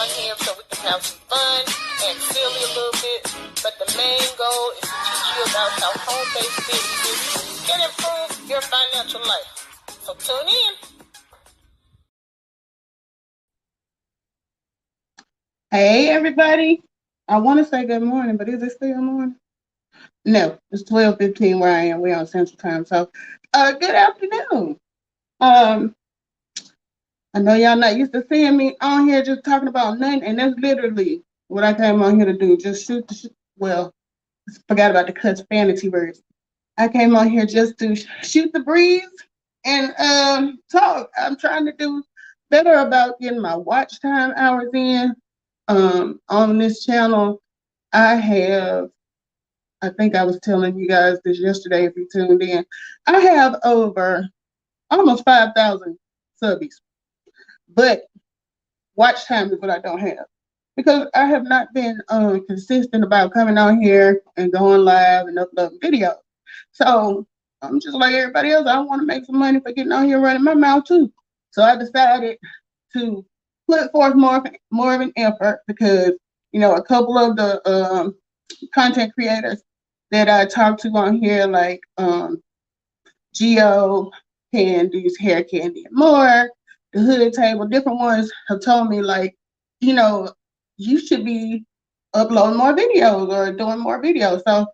on here so we can have some fun and silly a little bit. But the main goal is to teach you about how home-based businesses can improve your financial life. So tune in. Hey, everybody. I want to say good morning, but is it still morning? No, it's 12:15 where I am. We're on Central Time. So, good afternoon. Um, I know y'all not used to seeing me on here just talking about nothing, and that's literally what I came on here to do. Just shoot the well, forgot about the cuts fantasy words. I came on here just to shoot the breeze and talk. I'm trying to do better about getting my watch time hours in. On this channel, I think I was telling you guys this yesterday if you tuned in. I have over almost 5,000 subbies, but watch time is what I don't have because I have not been consistent about coming on here and going live and uploading videos. So I'm just like everybody else. I want to make some money for getting on here running my mouth too. So I decided to put forth more of an effort because a couple of the content creators that I talked to on here, like Geo, Candy's Hair Candy and More, the Hood Table, different ones have told me like, you should be uploading more videos or doing more videos. So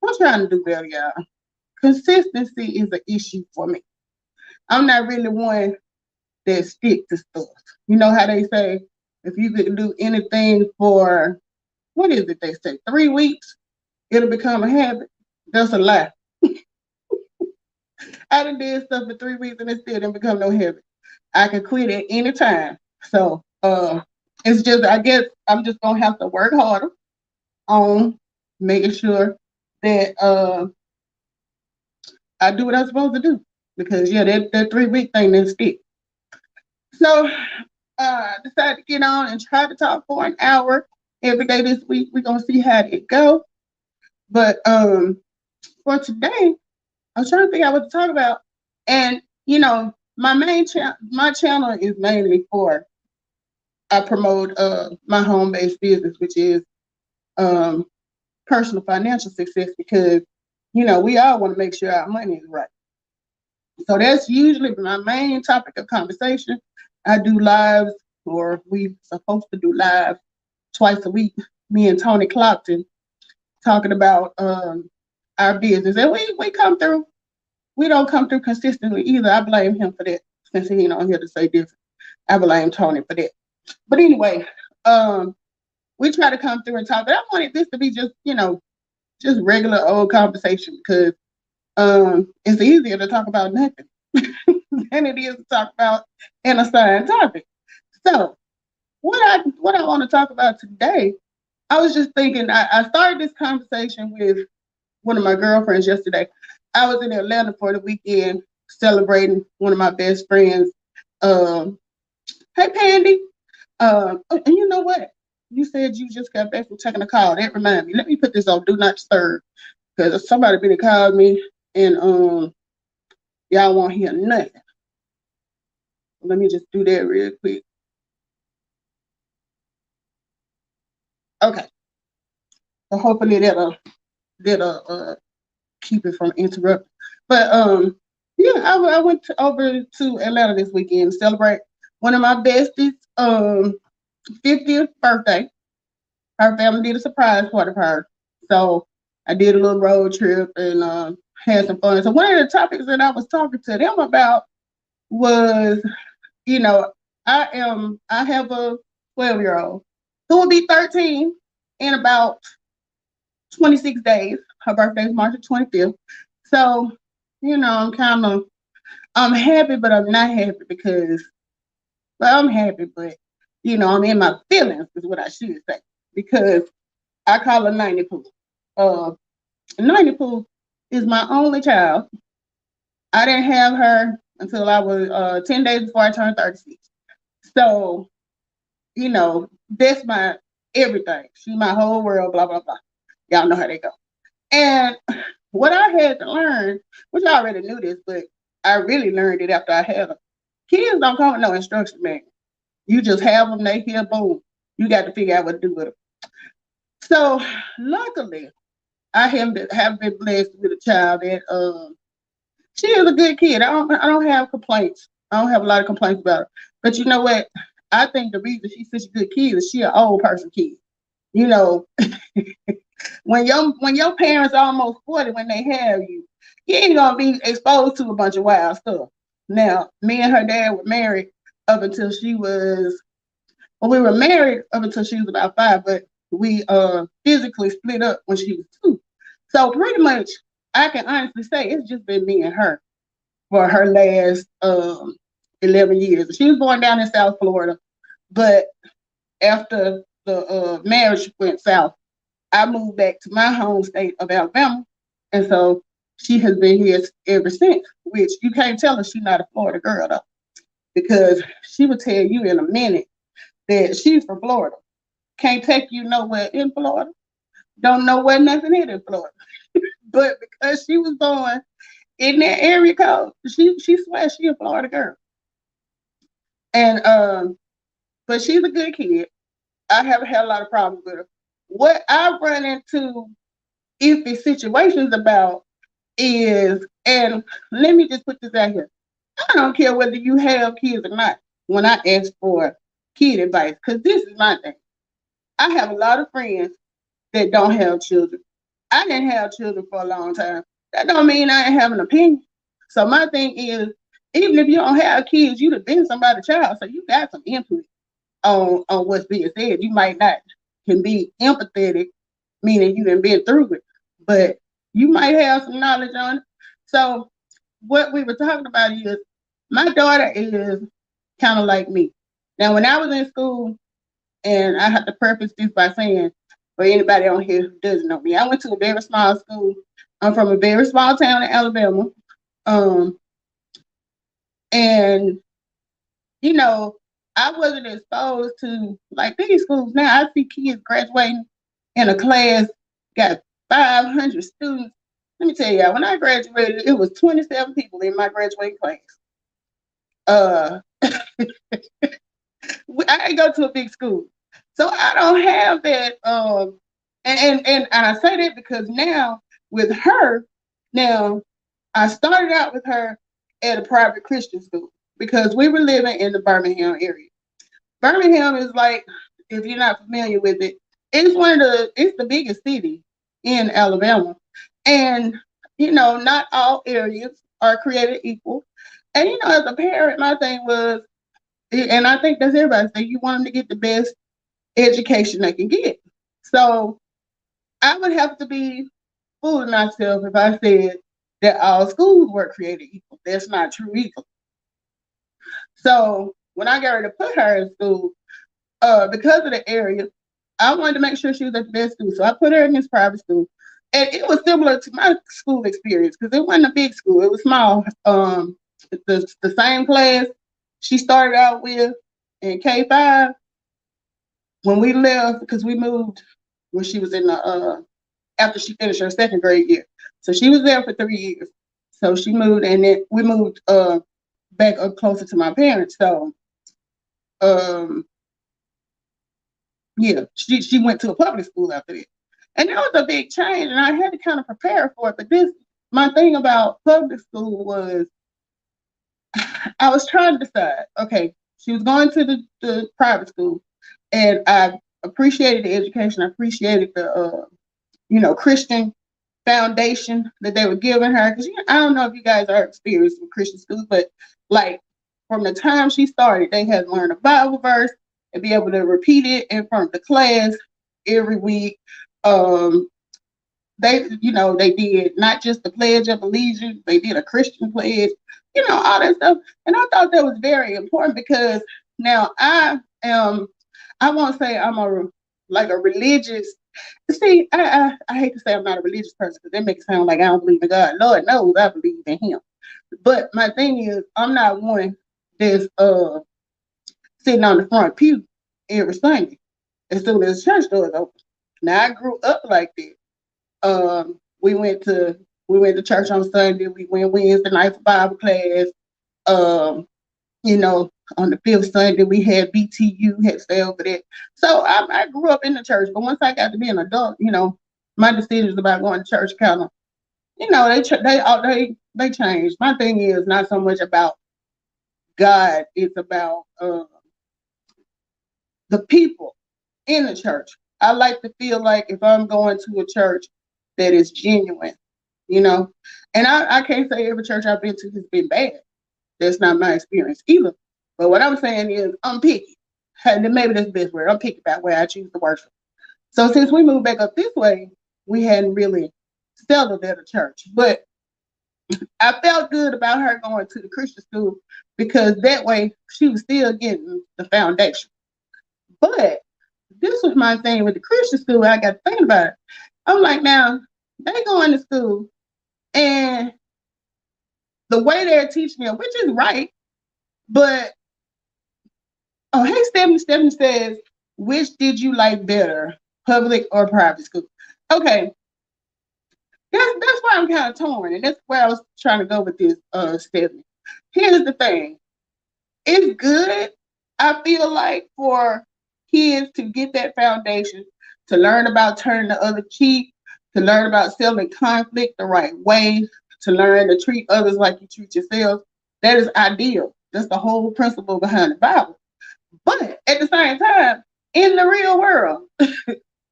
I'm trying to do better, y'all. Consistency is an issue for me. I'm not really one that stick to stuff. You know how they say if you could do anything for what is it they say 3 weeks, it'll become a habit. That's a lie. I done did stuff for 3 weeks and it still didn't become no habit. I can quit at any time. So it's just I guess I'm just gonna have to work harder on making sure that I do what I'm supposed to do. Because that 3 week thing didn't stick. So I decided to get on and try to talk for an hour every day this week. We're gonna see how it go. But for today, I was trying to figure out what to talk about. And my channel is mainly for I promote my home-based business, which is personal financial success because we all want to make sure our money is right. So that's usually my main topic of conversation. I do lives, or we supposed to do live twice a week. Me and Tony Clopton talking about our business, and we come through. We don't come through consistently either. I blame him for that since he ain't on here to say different. I blame Tony for that. But anyway, we try to come through and talk. But I wanted this to be just regular old conversation because it's easier to talk about nothing than it is to talk about an assigned topic. So what I want to talk about today, I was just thinking, I started this conversation with one of my girlfriends yesterday. I was in Atlanta for the weekend celebrating one of my best friends. Hey, Pandy. And you know what? You said you just got back from taking a call. That reminded me. Let me put this on Do Not Disturb because somebody been called me and y'all won't hear nothing. Let me just do that real quick. Okay. So hopefully that'll keep it from interrupting. But I went over to Atlanta this weekend to celebrate one of my besties' 50th birthday. Her family did a surprise party for her. So I did a little road trip and had some fun. So one of the topics that I was talking to them about was, I have a 12-year-old who will be 13 in about 26 days. Her birthday is March 25th. So, I'm happy, but I'm not happy because, well, I'm happy, but, I'm in my feelings is what I should say. Because I call her 90 Pooh. 90 Pooh is my only child. I didn't have her until I was 10 days before I turned 36. So, that's my everything. She's my whole world, blah, blah, blah. Y'all know how they go. And what I had to learn, which I already knew this, but I really learned it after I had them. Kids don't come with no instruction manual. You just have them, they hear, boom. You got to figure out what to do with them. So luckily, I have been blessed with a child that she is a good kid. I don't have complaints. I don't have a lot of complaints about her. But you know what? I think the reason she's such a good kid is she an old person kid. You know, when your parents are almost 40 when they have you, you ain't gonna be exposed to a bunch of wild stuff. Now, me and her dad were married up until she was well, we were married up until she was about 5, but we physically split up when she was 2. So pretty much I can honestly say it's just been me and her for her last 11 years. She was born down in South Florida, but after the marriage went south, I moved back to my home state of Alabama, and so she has been here ever since. Which you can't tell her she's not a Florida girl though, because she will tell you in a minute that she's from Florida. Can't take you nowhere in Florida. Don't know where nothing is in Florida. But because she was born in that area code, she swears she a Florida girl. And but she's a good kid. I haven't had a lot of problems with her. What I run into iffy situations about is, and let me just put this out here. I don't care whether you have kids or not when I ask for kid advice, because this is my thing. I have a lot of friends that don't have children. I didn't have children for a long time. That don't mean I ain't have an opinion. So my thing is, even if you don't have kids, you'd have been somebody's child, so you got some input on what's being said. You might not can be empathetic, meaning you done been through it, but you might have some knowledge on it. So what we were talking about is my daughter is kind of like me. Now, when I was in school, and I have to preface this by saying, for anybody on here who doesn't know me, I went to a very small school. I'm from a very small town in Alabama. Um, and, you know, I wasn't exposed to like these schools. Now I see kids graduating in a class, got 500 students. Let me tell you, when I graduated, it was 27 people in my graduating class. Uh, I go to a big school, so I don't have that. And I say that because now with her, now I started out with her at a private Christian school because we were living in the Birmingham area. Birmingham is like, if you're not familiar with it, it's the biggest city in Alabama, and not all areas are created equal. And as a parent, my thing was, and I think that's everybody's thing, you want them to get the best education they can get. So I would have to be fooling myself if I said that all schools were created equal. That's not true either. So when I got ready to put her in school, because of the area, I wanted to make sure she was at the best school. So I put her in this private school. And it was similar to my school experience because it wasn't a big school. It was small. The same class she started out with in K5 when we left, because we moved when she was in the after she finished her second grade year. So she was there for 3 years. So she moved, and then we moved back up closer to my parents. So um yeah, she went to a public school after that. And that was a big change, and I had to kind of prepare for it. But my thing about public school was I was trying to decide, okay, she was going to the private school, and I appreciated the education. I appreciated the, Christian foundation that they were giving her. Because I don't know if you guys are experienced with Christian schools, but like from the time she started, they had learned a Bible verse and be able to repeat it in front of the class every week. They did not just the Pledge of Allegiance, they did a Christian pledge, all that stuff. And I thought that was very important because now I won't say I'm a religious. See, I hate to say I'm not a religious person because that makes it sound like I don't believe in God. Lord knows I believe in Him. But my thing is, I'm not one that's sitting on the front pew every Sunday as soon as church doors open. Now I grew up like that. We went to church on Sunday. We went Wednesday night for Bible class. Um, On the fifth Sunday, we had BTU, had to stay over there. So I grew up in the church, but once I got to be an adult, my decisions about going to church kind of, they changed. My thing is not so much about God; it's about the people in the church. I like to feel like if I'm going to a church that is genuine, you know, and I can't say every church I've been to has been bad. That's not my experience either. But what I'm saying is I'm picky. And maybe that's the best word. I'm picky about where I choose to worship. So since we moved back up this way, we hadn't really settled at a church. But I felt good about her going to the Christian school because that way she was still getting the foundation. But this was my thing with the Christian school. I got to think about it. I'm like, now they going to school and the way they're teaching them, which is right, but oh, hey, Stephanie. Stephanie says, which did you like better, public or private school? Okay, that's why I'm kind of torn, and that's where I was trying to go with this, Stephanie. Here's the thing. It's good, I feel like, for kids to get that foundation, to learn about turning the other cheek, to learn about settling conflict the right way, to learn to treat others like you treat yourself. That is ideal. That's the whole principle behind the Bible. But at the same time, in the real world, people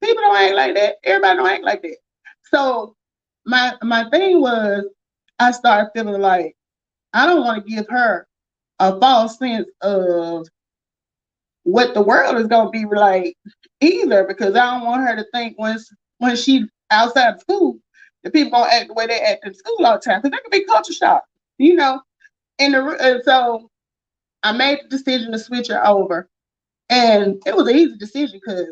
don't act like that. Everybody don't act like that. So my thing was, I started feeling like I don't want to give her a false sense of what the world is gonna be like either, because I don't want her to think when she outside of school, the people gonna act the way they act in school all the time, because that could be culture shock, you know. And so I made the decision to switch her over. And it was an easy decision because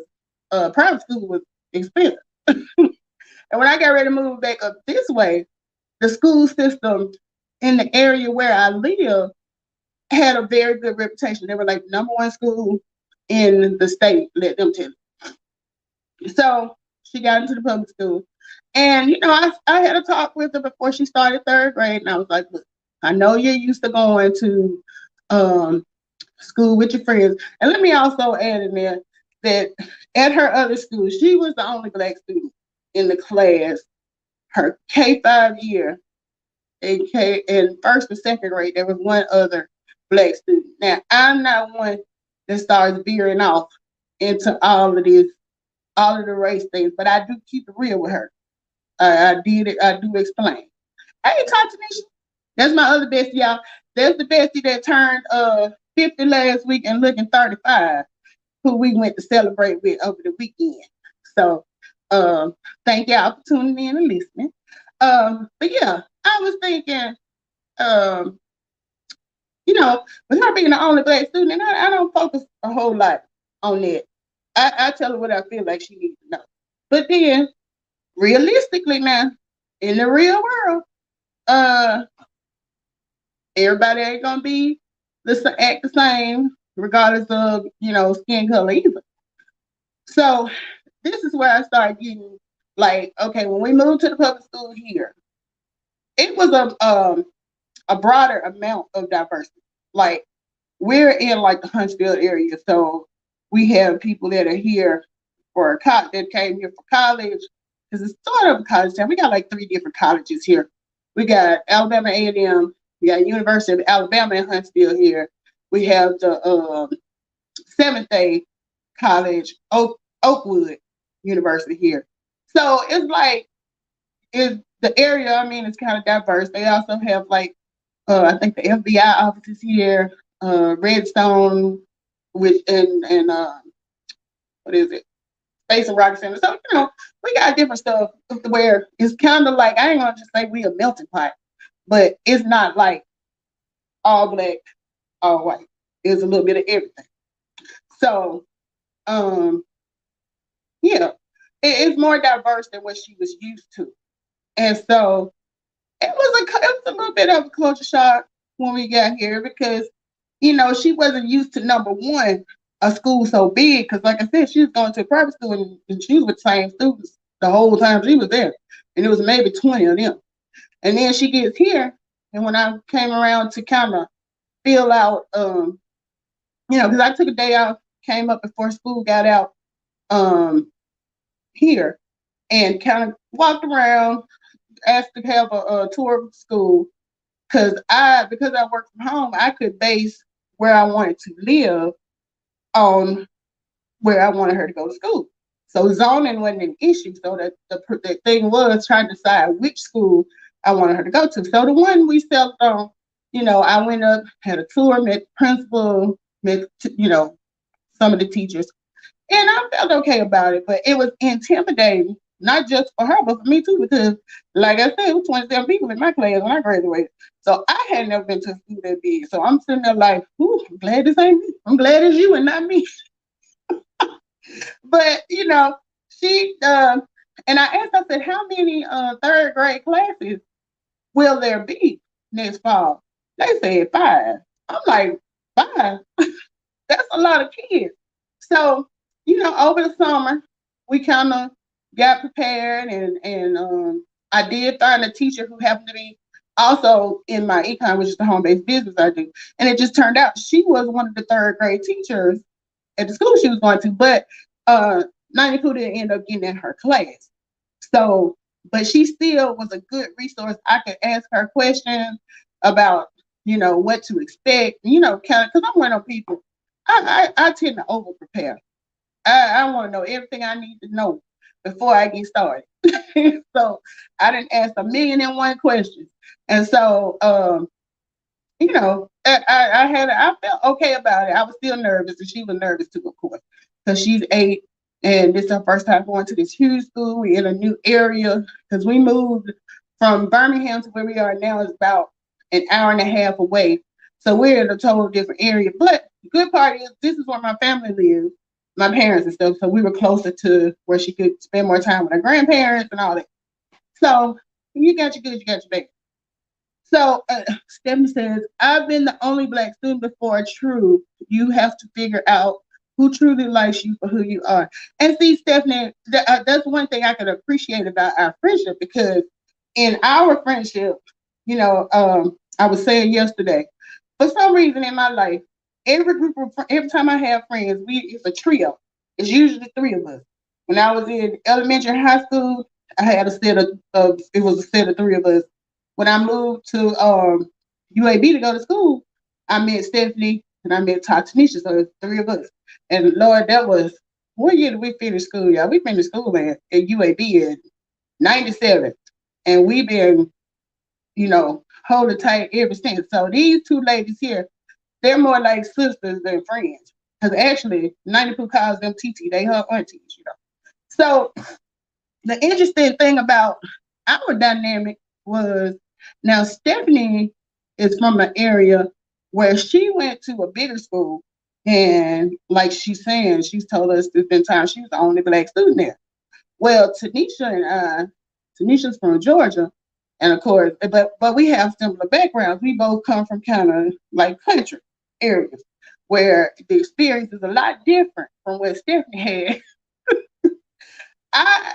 private school was expensive. And when I got ready to move back up this way, the school system in the area where I live had a very good reputation. They were like number one school in the state, let them tell you. So she got into the public school. And, I had a talk with her before she started third grade. And I was like, look, I know you're used to going to school with your friends. And let me also add in there that at her other school, she was the only Black student in the class her K-5 year. In first and second grade, there was one other Black student. Now, I'm not one that starts veering off into all of the race things, but I do keep it real with her. I do explain. Hey, Tatanisha, that's my other bestie, y'all. That's the bestie that turned 50 last week and looking 35, who we went to celebrate with over the weekend. So thank y'all for tuning in and listening. But yeah, I was thinking, with her being the only Black student, and I don't focus a whole lot on that. I tell her what I feel like she needs to know. But then, realistically now, in the real world, everybody ain't gonna act the same, regardless of skin color either. So this is where I started getting like, okay, when we moved to the public school here, it was a broader amount of diversity. Like, we're in like the Huntsville area, so we have people that are here that came here for college, because it's sort of a college town. We got like 3 different colleges here. We got Alabama A&M, we got University of Alabama in Huntsville here. We have the Seventh Day College, Oakwood University here. So it's like, the area, I mean, it's kind of diverse. They also have like, I think the FBI offices here, Redstone, and what is it? Space and Rocket Center. So, we got different stuff where it's kind of like, I ain't gonna just say we a melting pot, but it's not like all Black, all white. There's a little bit of everything. So, yeah, it's more diverse than what she was used to. And so it was a little bit of a culture shock when we got here, because, she wasn't used to, number one, a school so big. Because like I said, she was going to a private school and she was with the same students the whole time she was there. And it was maybe 20 of them. And then she gets here. And when I came around to kind of fill out because I took a day out, came up before school got out um, here, and kind of walked around, asked to have a tour of school, because I work from home, I could base where I wanted to live on where I wanted her to go to school. So zoning wasn't an issue. So the thing was trying to decide which school I wanted her to go to. So the one we settled on, I went up, had a tour, met the principal, met some of the teachers, and I felt okay about it. But it was intimidating, not just for her, but for me too, because like I said, it was 27 people in my class when I graduated. So I had never been to a school that big. So I'm sitting there like, ooh, I'm glad this ain't me. I'm glad it's you and not me. But she and I asked, I said, how many third grade classes will there be next fall? They said 5. I'm like, 5? That's a lot of kids. So, over the summer, we kind of got prepared, and I did find a teacher who happened to be also in my econ, which is the home-based business I do. And it just turned out she was one of the third grade teachers at the school she was going to, but uh, 92 didn't end up getting in her class. So, but she still was a good resource. I could ask her questions about, what to expect, kind of, because I'm one of people, I tend to over prepare. I want to know everything I need to know before I get started. So I didn't ask a million and one questions. And so, I felt okay about it. I was still nervous, and she was nervous too, of course, because she's 8, and this is her first time going to this huge school. We're in a new area because we moved from Birmingham to where we are now is about an hour and a half away. So we're in a total different area. But the good part is this is where my family lives, my parents and stuff. So we were closer to where she could spend more time with her grandparents and all that. So you got your good, you got your bad. So Stephanie says, I've been the only Black student before. True. You have to figure out who truly likes you for who you are. And see, Stephanie, that's one thing I could appreciate about our friendship, because in our friendship, I was saying yesterday, for some reason in my life, every time I have friends, it's a trio. It's usually 3 of us. When I was in elementary and high school, I had a set of it was a set of 3 of us. When I moved to UAB to go to school, I met Stephanie and I met Tanisha, so it's 3 of us. And Lord, that was what year did we finish school, y'all? We finished school, man, at UAB in '97, and we've been, holding tight ever since. So these 2 ladies here, they're more like sisters than friends, because actually, 92 calls them TT, they her aunties. So the interesting thing about our dynamic was, now Stephanie is from an area where she went to a bigger school, and like she's saying, she's told us there's been times she was the only Black student there. Well, Tanisha's from Georgia, and of course, but we have similar backgrounds. We both come from kind of like country areas where the experience is a lot different from what Stephanie had. I,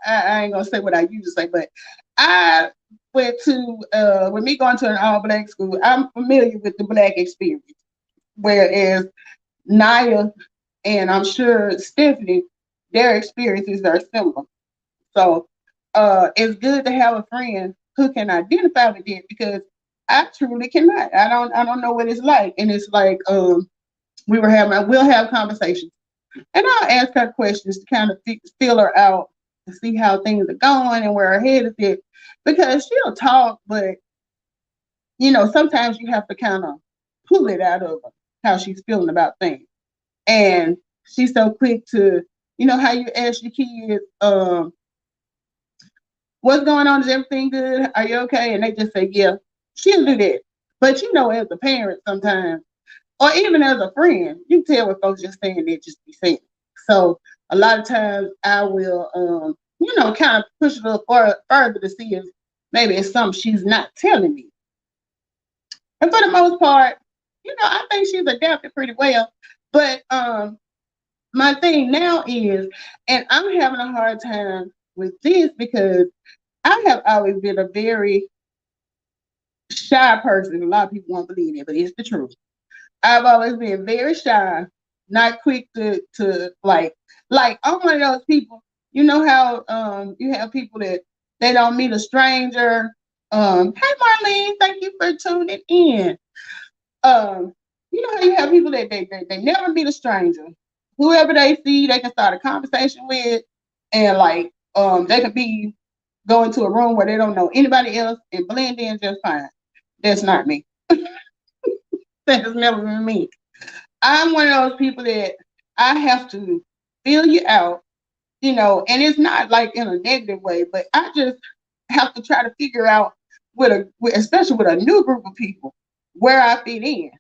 I ain't gonna say what I used to say, but I went to with me going to an all Black school, I'm familiar with the Black experience. Whereas Naya and I'm sure Stephanie, their experiences are similar. So it's good to have a friend who can identify with it, because I truly cannot. I don't know what it's like. And it's like we'll have conversations, and I'll ask her questions to kind of feel her out to see how things are going and where her head is at. Because she'll talk, but sometimes you have to kind of pull it out of her how she's feeling about things. And she's so quick to, how you ask your kids, what's going on? Is everything good? Are you okay? And they just say, yeah. She'll do that. But as a parent sometimes, or even as a friend, you can tell when folks just saying that just be saying. So a lot of times I will, kind of push a little further to see if maybe it's something she's not telling me. And for the most part, I think she's adapted pretty well. But my thing now is, and I'm having a hard time with this because I have always been a very shy person. A lot of people won't believe it, but it's the truth. I've always been very shy, not quick to like I'm one of those people. You know how you have people that they don't meet a stranger. Hey Marlene, thank you for tuning in. Um, you know how you have people that they never meet a stranger. Whoever they see, they can start a conversation with, and like they could be going to a room where they don't know anybody else and blend in just fine. That's not me. That has never been me. I'm one of those people that I have to feel you out, and it's not like in a negative way, but I just have to try to figure out especially with a new group of people, where I fit in.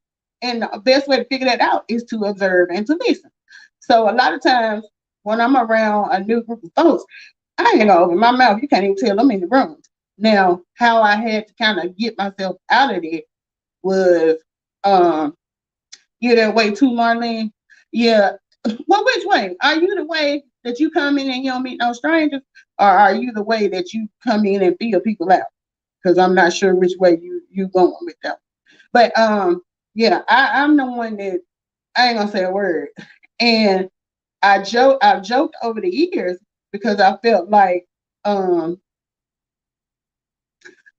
And the best way to figure that out is to observe and to listen. So a lot of times when I'm around a new group of folks, I ain't gonna open my mouth. You can't even tell I'm in the room. Now, how I had to kind of get myself out of it was um you that way too, Marlene? Yeah. Well, which way? Are you the way that you come in and you don't meet no strangers? Or are you the way that you come in and feel people out? Because I'm not sure which way you going with that. But yeah, I'm the one that I ain't gonna say a word. And I've joked over the years because I felt like um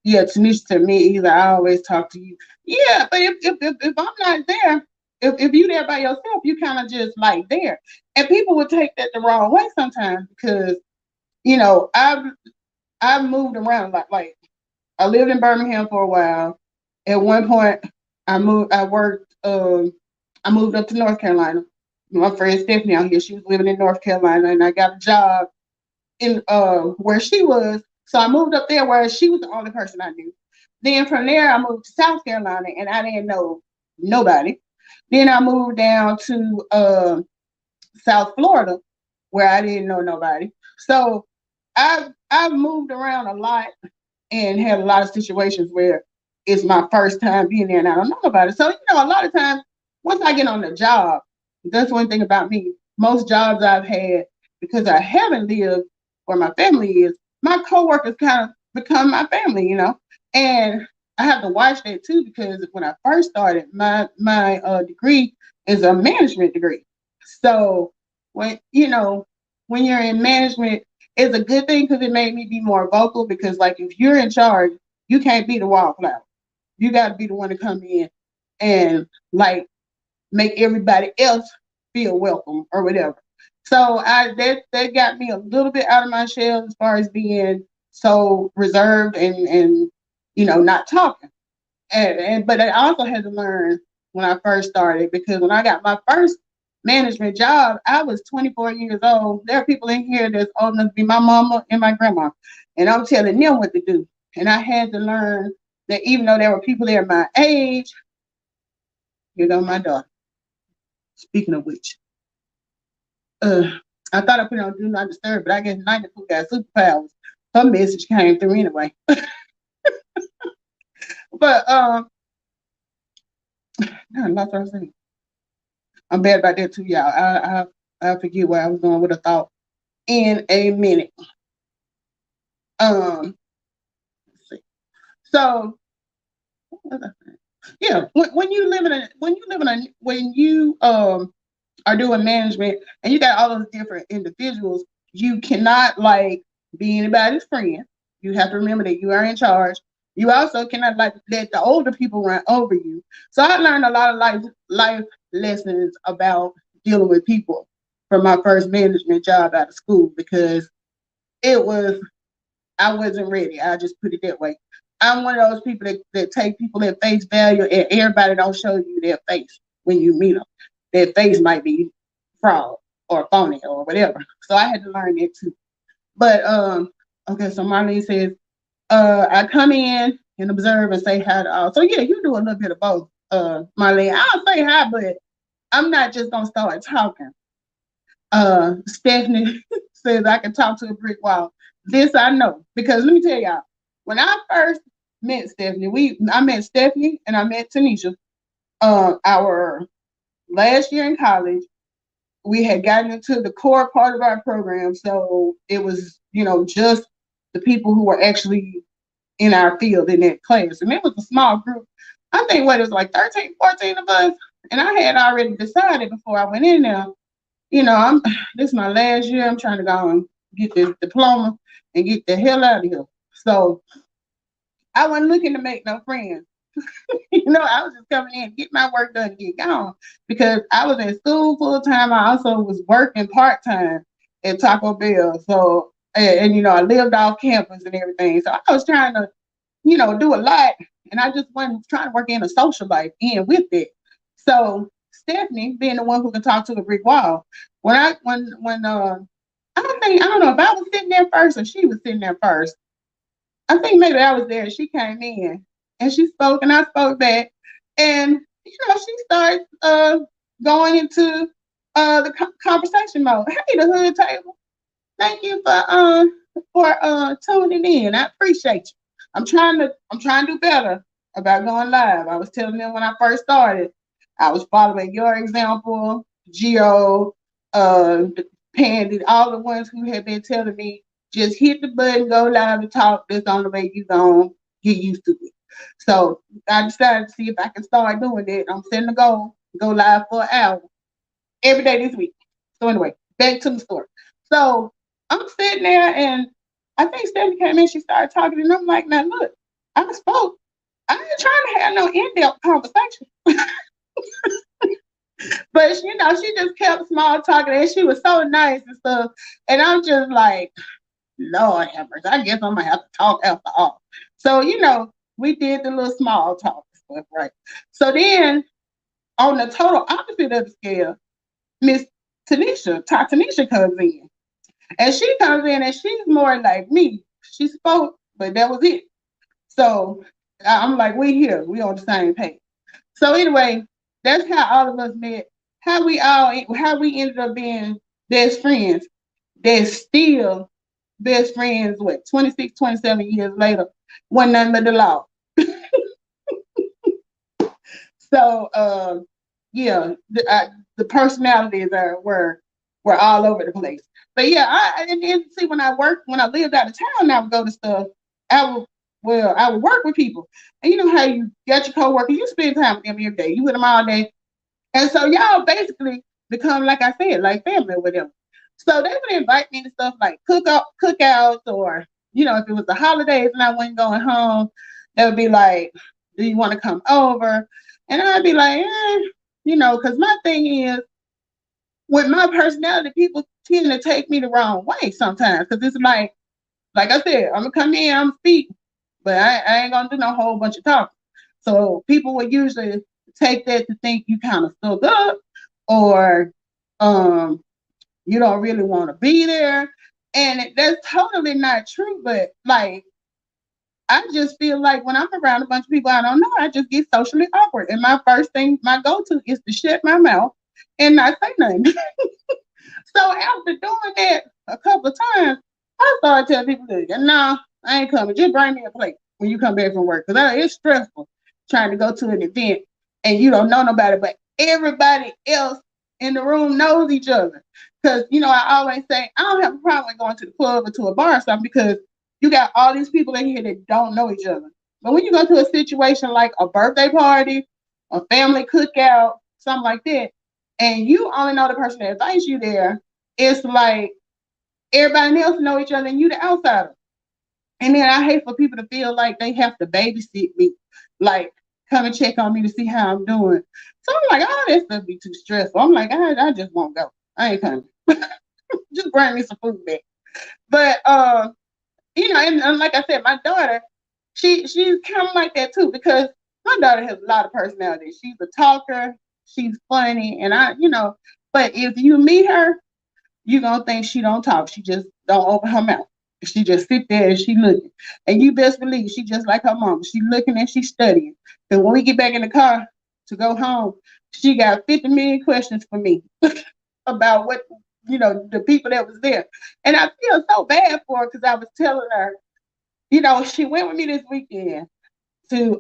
yeah, Tanisha to me either I always talk to you. Yeah, but if I'm not there, if you there by yourself, you kind of just like there. And people would take that the wrong way sometimes because, I've moved around a lot. Like I lived in Birmingham for a while. At one point I moved up to North Carolina. My friend Stephanie out here, she was living in North Carolina and I got a job in where she was. So I moved up there where she was the only person I knew. Then from there I moved to South Carolina and I didn't know nobody. Then I moved down to South Florida where I didn't know nobody. So I've moved around a lot and had a lot of situations where it's my first time being there and I don't know about it. So, a lot of times once I get on the job, that's one thing about me. Most jobs I've had, because I haven't lived where my family is, my coworkers kind of become my family. And I have to watch that too because when I first started, my degree is a management degree. So when you're in management, it's a good thing because it made me be more vocal because like if you're in charge, you can't be the wallflower. You got to be the one to come in and like make everybody else feel welcome or whatever. So that got me a little bit out of my shell as far as being so reserved and not talking. But I also had to learn when I first started because when I got my first management job, I was 24 years old. There are people in here that's old enough to be my mama and my grandma, and I'm telling them what to do. And I had to learn that even though there were people there my age, my daughter. Speaking of which, uh, I thought I put it on Do Not Disturb, but I guess 92 got superpowers. Her message came through anyway. But no, that's what I'm saying. I'm bad about that too, y'all. I forget where I was going with a thought in a minute. Let's see. So, yeah, when you are doing management and you got all those different individuals, you cannot like be anybody's friend. You have to remember that you are in charge. You also cannot like let the older people run over you. So I learned a lot of life lessons about dealing with people from my first management job out of school because it was I wasn't ready. I just put it that way. I'm one of those people that take people at face value and everybody don't show you their face when you meet them. Their face might be fraud or phony or whatever. So I had to learn that too. But okay, so Marlene says, I come in and observe and say hi to all. So yeah, you do a little bit of both, Marlene. I'll say hi, but I'm not just gonna start talking. Stephanie says I can talk to a brick wall. This I know because let me tell y'all, when I first met Stephanie, I met Stephanie and I met Tanisha. Our last year in college, we had gotten into the core part of our program, so it was just the people who were actually in our field in that class, and it was a small group. I think what it was like 13, 14 of us. And I had already decided before I went in there, this is my last year. I'm trying to go and get this diploma and get the hell out of here. So I wasn't looking to make no friends. I was just coming in, get my work done, get gone. Because I was in school full time. I also was working part time at Taco Bell. So and I lived off campus and everything. So I was trying to, do a lot. And I just wasn't trying to work in a social life in with it. So Stephanie, being the one who can talk to the brick wall, when I don't know if I was sitting there first or she was sitting there first. I think maybe I was there. She came in and she spoke and I spoke back. And, she started going into the conversation mode. Hey, the hood table. Thank you for tuning in. I appreciate you. I'm trying to do better about going live. I was telling them when I first started, I was following your example, Geo, Pandy, all the ones who had been telling me just hit the button, go live and talk. That's the only way you gonna get used to it. So I decided to see if I can start doing that. I'm setting a goal, go live for an hour every day this week. So anyway, back to the story. So I'm sitting there and I think Stephanie came in, she started talking, and I'm like, now look, I spoke. I ain't trying to have no in-depth conversation. But she just kept small talking and she was so nice and stuff. And I'm just like, Lord have mercy. I guess I'm gonna have to talk after all. So, we did the little small talk stuff, right? So then on the total opposite of the scale, Miss Tanisha comes in. And she comes in and she's more like me. She spoke, but that was it. So I'm like, we here, we on the same page. So anyway, that's how all of us met. How we ended up being best friends. They're still best friends, 26, 27 years later, one nothing but the law. So yeah, the personalities were all over the place. But yeah, I didn't see when I lived out of town, I would go to stuff. I would work with people, and you know how you got your coworkers, you spend time with them every day, you with them all day, and so y'all basically become, like I said, like family with them. So they would invite me to stuff like cookouts, or if it was the holidays and I wasn't going home, they would be like, "Do you want to come over?" And I'd be like, because my thing is, with my personality, people tend to take me the wrong way sometimes. Because it's like I said, I'm gonna come in, I'm speak, but I ain't gonna do no whole bunch of talking. So people would usually take that to think you kind of stuck up, or you don't really want to be there, and that's totally not true. But like, I just feel like when I'm around a bunch of people I don't know, I just get socially awkward, and my first thing, my go-to, is to shut my mouth and not say nothing. So after doing that a couple of times, I started telling people, no, I ain't coming. Just bring me a plate when you come back from work. Because it's stressful trying to go to an event and you don't know nobody, but everybody else in the room knows each other. Because, I always say, I don't have a problem with going to the club or to a bar or something, because you got all these people in here that don't know each other. But when you go to a situation like a birthday party, a family cookout, something like that, and you only know the person that invites you there, it's like everybody else know each other and you the outsider. And then I hate for people to feel like they have to babysit me, like come and check on me to see how I'm doing. So I'm like, oh, that stuff be too stressful. I'm like, I just won't go. I ain't coming. Just bring me some food back. But and like I said, my daughter, she's kind of like that too, because my daughter has a lot of personality. She's a talker, she's funny, and but if you meet her, you're gonna think she don't talk. She just don't open her mouth. She just sit there and she looking. And you best believe she just like her mom. She looking and she studying. Because when we get back in the car to go home, she got 50 million questions for me about what, the people that was there. And I feel so bad for her, because I was telling her, she went with me this weekend to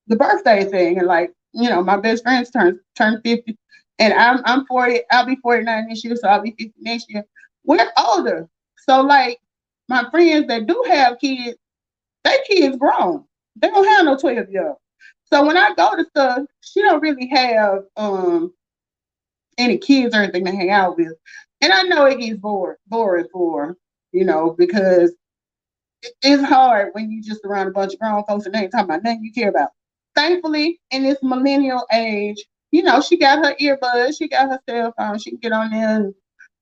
the birthday thing, and like, my best friend's turned 50, and I'm 40. I'll be 49 this year, so I'll be 50 next year. We're older, so like my friends that do have kids, their kids grown. They don't have no 12-year-old. So when I go to stuff, she don't really have any kids or anything to hang out with. And I know it gets boring for her, because it's hard when you just around a bunch of grown folks and they ain't talking about nothing you care about. Thankfully, in this millennial age, she got her earbuds, she got her cell phone, she can get on there and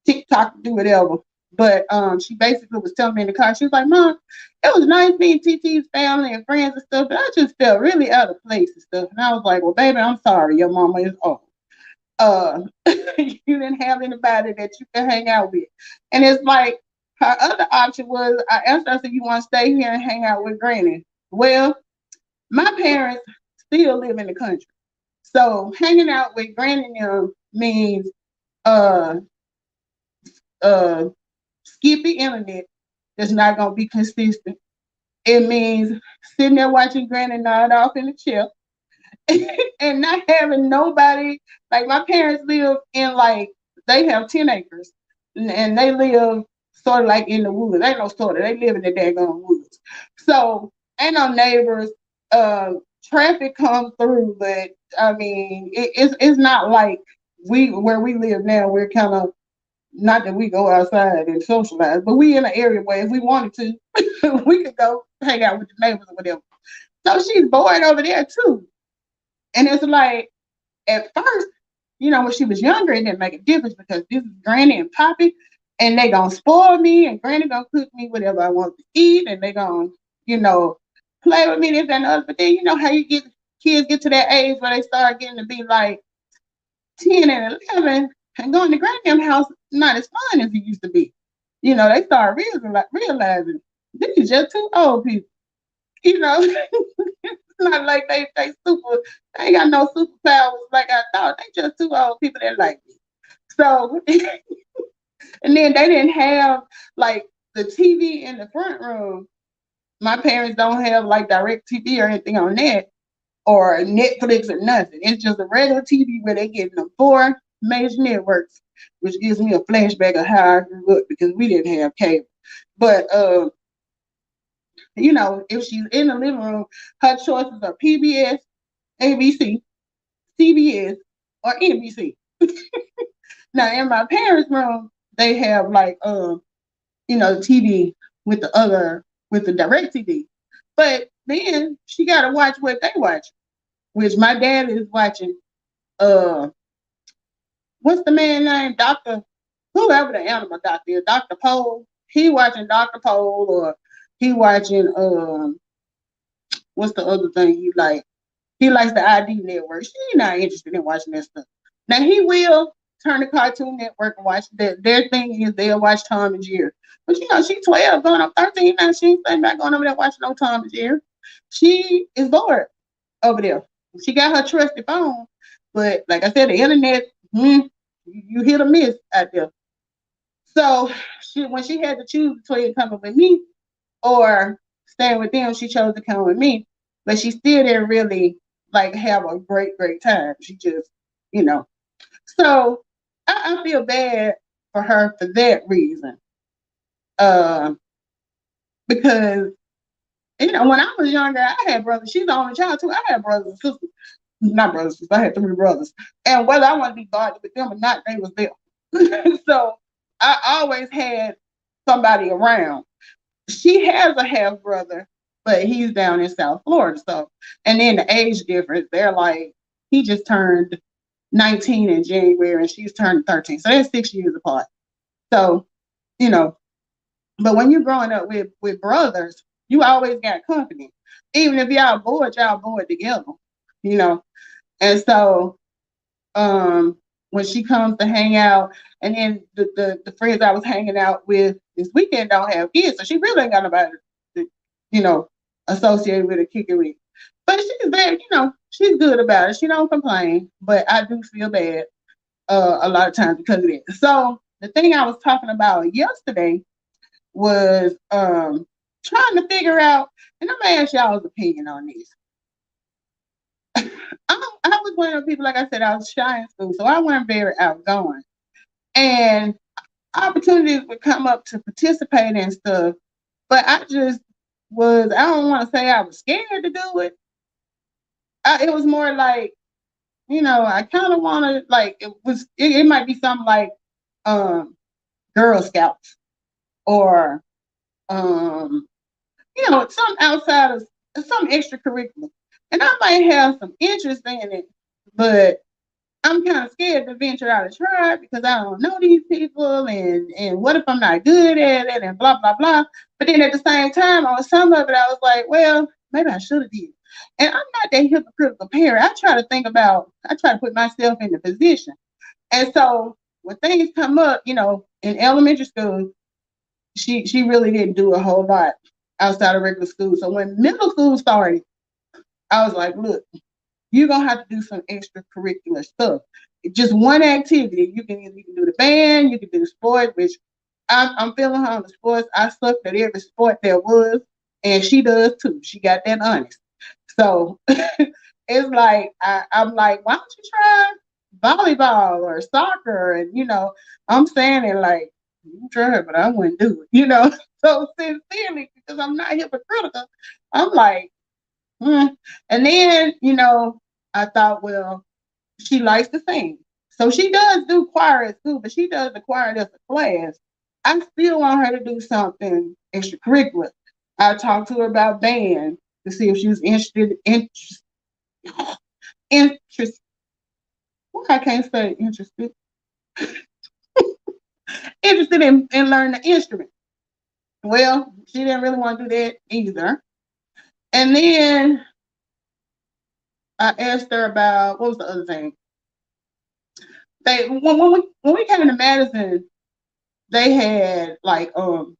TikTok, do whatever. But she basically was telling me in the car, she was like, Mom, it was nice meeting TT's family and friends and stuff, but I just felt really out of place and stuff. And I was like, well, baby, I'm sorry, your mama is old. You didn't have anybody that you can hang out with. And it's like her other option was I asked her, I said, you want to stay here and hang out with Granny? Well, my parents still live in the country. So hanging out with Granny now means uh uh skippy internet that's not gonna be consistent. It means sitting there watching Granny nod off in the chair and not having nobody. Like my parents live in they have 10 acres and they live sort of like in the woods. Ain't no sort of, they live in the daggone woods. So ain't no neighbors. Uh, Traffic comes through, but I mean, it's not like where we live now. We're kind of, not that we go outside and socialize, but we in an area where if we wanted to, we could go hang out with the neighbors or whatever. So she's bored over there too. And it's like, at first, when she was younger, it didn't make a difference because this is Granny and Poppy, and they gonna spoil me, and Granny gonna cook me whatever I want to eat, and they gonna, you know, play with me, this and the other. But then you know how kids get to that age where they start getting to be like 10 and 11, and going to Granny's house not as fun as it used to be. They start realizing this is just two old people. It's not like they ain't got no superpowers like I thought. They just two old people that like me. So, and then they didn't have like the TV in the front room. My parents don't have like direct TV or anything on that, or Netflix or nothing. It's just a regular TV where they get the four major networks, which gives me a flashback of how I grew up because we didn't have cable. But if she's in the living room, her choices are PBS, ABC, CBS, or NBC. Now in my parents' room, they have like the TV with the direct TV. But then she gotta watch what they watch, which my dad is watching uh what's the man name? Whoever the animal doctor is, Dr. Pole. He watching Dr. Pole, or he watching what's the other thing he like? He likes the ID network. She's not interested in watching that stuff. Now he will turn the Cartoon Network and watch that. Their thing is they'll watch Tom and Jerry. But she's 12, going on 13 now. She ain't sitting back going over there watching no Tom and Jerry. She is bored over there. She got her trusty phone, but like I said, the internet, you hit or miss out there. So when she had to choose between coming with me or staying with them, she chose to come with me. But she still didn't really like have a great time. She just, you know. So I feel bad for her for that reason. Uh, because when I was younger, I had brothers. She's the only child too. I had brothers and sisters. Not brothers, I had three brothers. And whether I want to be bothered with them or not, they was there. So I always had somebody around. She has a half brother, but he's down in South Florida. So, and then the age difference, they're like, he just turned 19 in January and she's turned 13. So they're 6 years apart. So, you know, but when you're growing up with brothers, you always got company. Even if y'all bored together, you know. And so when she comes to hang out, and then the friends I was hanging out with this weekend don't have kids, so she really ain't got nobody to, associate with or kick it with. But she's very, she's good about it. She don't complain, but I do feel bad a lot of times because of it. So the thing I was talking about yesterday was trying to figure out, and I'm gonna ask y'all's opinion on this. I was one of those people, like I said, I was shy in school, so I wasn't very outgoing. And opportunities would come up to participate in stuff, but I don't want to say I was scared to do it, It was more like, I kind of want to, like, it might be something like um, Girl Scouts or, um, some outside of some extracurricular. And I might have some interest in it, but I'm kind of scared to venture out and try because I don't know these people, and what if I'm not good at it, and blah blah blah. But then at the same time, on some of it, I was like, well, maybe I should have did. And I'm not that hypocritical parent. I try to put myself in the position. And so when things come up, in elementary school, she really didn't do a whole lot outside of regular school. So when middle school started, I was like, look, you're gonna have to do some extracurricular stuff. Just one activity. You can do the band, you can do the sport, which I'm feeling her on the sports. I sucked at every sport there was, and she does too. She got that honest. So it's like I'm like, why don't you try volleyball or soccer? And I'm saying it like, you try it, but I wouldn't do it. So sincerely, because I'm not hypocritical, I'm like, mm. And then, I thought, well, she likes to sing. So she does do choir at school, but she does the choir as a class. I still want her to do something extracurricular. I talked to her about band to see if she was interested. Well, I can't say interested in learning the instrument. Well, she didn't really want to do that either. And then I asked her about what was the other thing? When we came to Madison, they had like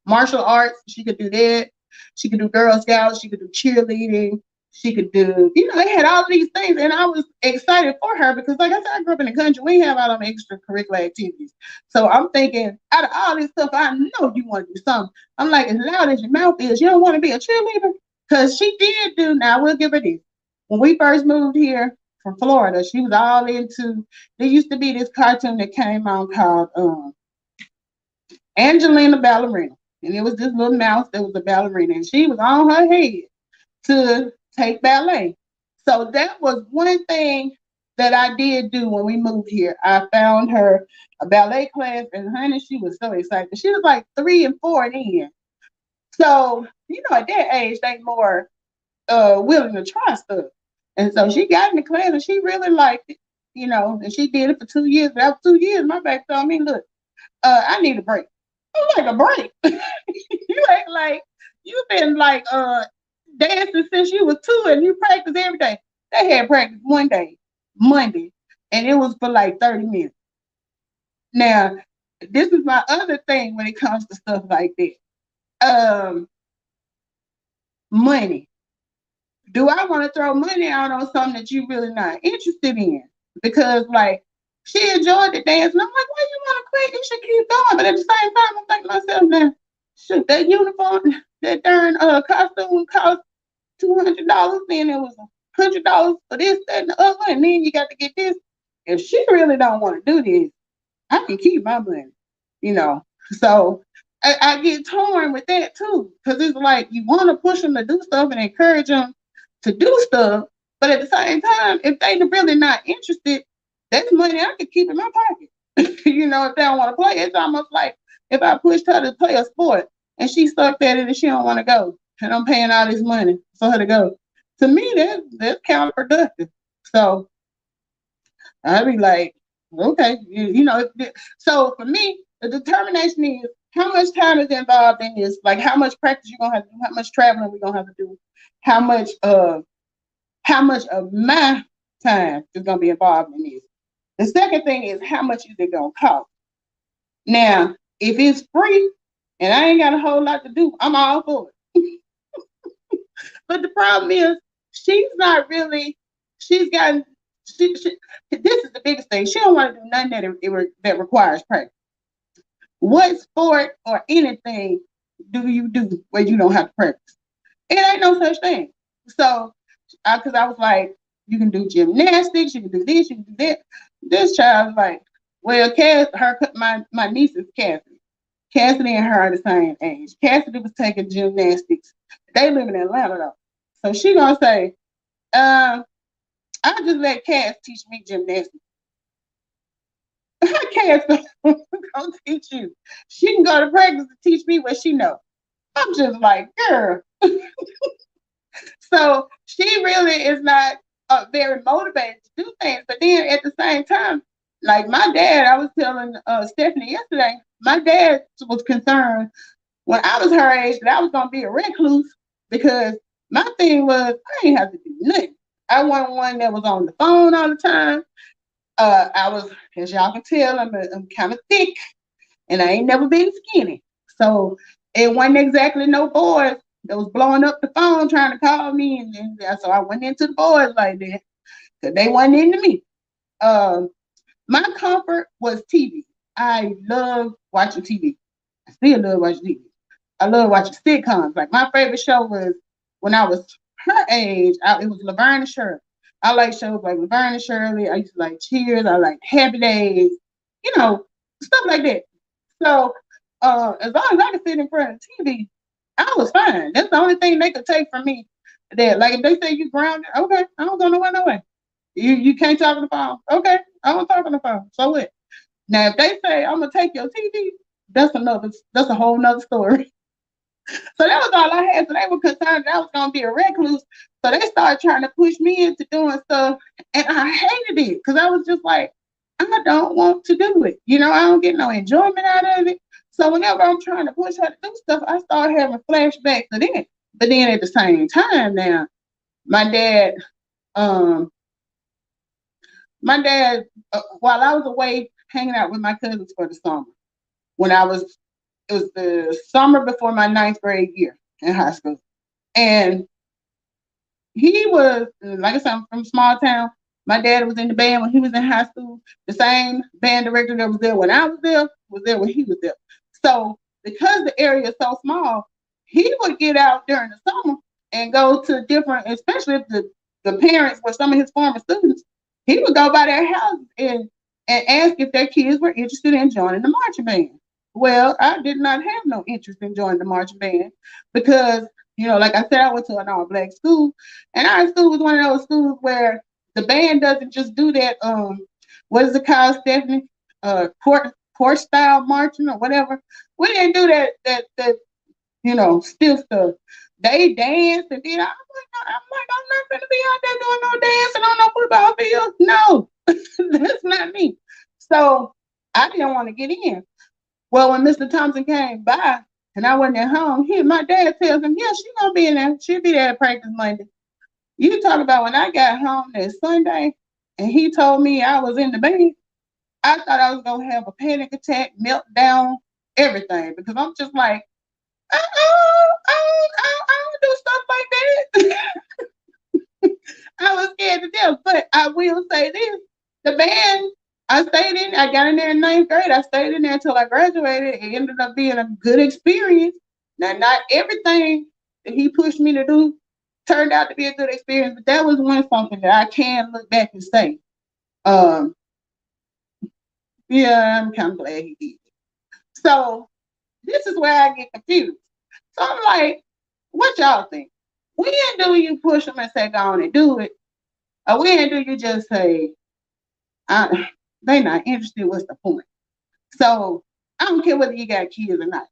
martial arts. She could do that. She could do Girl Scouts. She could do cheerleading. She could do, they had all of these things, and I was excited for her because, like I said, I grew up in the country. We have all them extracurricular activities. So I'm thinking, out of all this stuff, I know you want to do something. I'm like, as loud as your mouth is, you don't want to be a cheerleader, because she did do. Now we'll give her this. When we first moved here from Florida, she was all into. There used to be this cartoon that came on called Angelina Ballerina. And it was this little mouse that was a ballerina. And she was on her head to take ballet. So that was one thing that I did do when we moved here. I found her a ballet class, and honey, she was so excited. She was like 3 and 4 then. So, at that age, they more willing to try stuff. And so she got in the class and she really liked it, and she did it for 2 years. But after 2 years, my back told me, look, I need a break. I'm like, a break? You act like you've been like dancing since you was 2 and you practice every day. They had practice one day, Monday, and it was for like 30 minutes. Now, this is my other thing when it comes to stuff like that. Money. Do I want to throw money out on something that you really not interested in? Because like she enjoyed the dance, and I'm like, why you want to quit? You should keep going. But at the same time, I'm thinking to myself, now, shoot, that uniform, that darn costume cost $200. Then it was $100 for this, that, and the other, and then you got to get this. If she really don't want to do this, I can keep my money, you know. So I get torn with that too, because it's like you want to push them to do stuff and encourage them to do stuff, but at the same time, if they really not interested, that's money I could keep in my pocket. If they don't want to play, it's almost like if I pushed her to play a sport and she stuck at it and she don't want to go, and I'm paying all this money for her to go. To me, that's counterproductive. So I'd be like, okay, So for me, the determination is how much time is involved in this, like how much practice you're gonna have to do, how much traveling we're gonna have to do, how much of my time is gonna be involved in this. The second thing is how much is it gonna cost. Now, if it's free and I ain't got a whole lot to do, I'm all for it. But the problem is she's not really. She's gotten. This is the biggest thing. She don't want to do nothing that requires practice. What sport or anything do you do where you don't have to practice? It ain't no such thing. So, because I was like, you can do gymnastics, you can do this, you can do that. This child was like, well, my niece is Cassidy. Cassidy and her are the same age. Cassidy was taking gymnastics. They live in Atlanta though. So she gonna say, I just let Cass teach me gymnastics. Cass gonna teach you. She can go to practice to teach me what she knows. I'm just like, girl. So she really is not very motivated to do things. But then at the same time, like my dad, I was telling Stephanie yesterday, my dad was concerned when I was her age that I was gonna be a recluse because my thing was I ain't have to do nothing. I wasn't one that was on the phone all the time. I was, as y'all can tell, I'm kind of thick, and I ain't never been skinny. So it wasn't exactly no boys that was blowing up the phone trying to call me, and so I went into the boys like that because they wasn't into me. Um, my comfort was TV. I love watching TV. I still love watching TV. I love watching sitcoms. Like my favorite show was when I was her age. It was Laverne and Shirley. I like shows like Laverne and Shirley. I used to like Cheers. I like Happy Days. You know, stuff like that. So as long as I could sit in front of the TV, I was fine. That's the only thing they could take from me. That like if they say you grounded, okay, I don't go nowhere, no way. You can't talk on the phone, okay? I don't talk on the phone. So what? Now if they say I'm gonna take your TV, that's a whole nother story. So that was all I had. So they were concerned that I was gonna be a recluse. So they started trying to push me into doing stuff, and I hated it because I was just like, I don't want to do it. You know, I don't get no enjoyment out of it. So whenever I'm trying to push her to do stuff, I start having flashbacks to that. But then at the same time, now my dad, um, while I was away hanging out with my cousins for the summer, when it was the summer before my ninth grade year in high school. And he was, like I said, I'm from a small town. My dad was in the band when he was in high school. The same band director that was there when I was there when he was there. So because the area is so small, he would get out during the summer and go to different, especially if the parents were some of his former students, he would go by their houses and ask if their kids were interested in joining the marching band. Well, I did not have no interest in joining the marching band because, you know, like I said, I went to an all black school, and our school was one of those schools where the band doesn't just do that. What is it called, Stephanie? Court style marching or whatever. We didn't do that stiff stuff. They danced and did. I'm not gonna be out there doing no dancing on no football field. No, that's not me. So I didn't want to get in. Well, when Mr. Thompson came by and I wasn't at home, my dad tells him, yeah, she's gonna be in there. She'll be there at practice Monday. You talk about when I got home that Sunday and he told me I was in the band, I thought I was gonna have a panic attack, meltdown, everything. Because I'm just like, I don't do stuff like that. I was scared to death. But I will say this. The band, I got in there in ninth grade. I stayed in there until I graduated. It ended up being a good experience. Now, not everything that he pushed me to do turned out to be a good experience, but that was something that I can look back and say, um, yeah, I'm kind of glad he did. So this is where I get confused. So I'm like, what y'all think? When do you push them and say, go on and do it? Or when do you just say, they not interested, what's the point? So I don't care whether you got kids or not.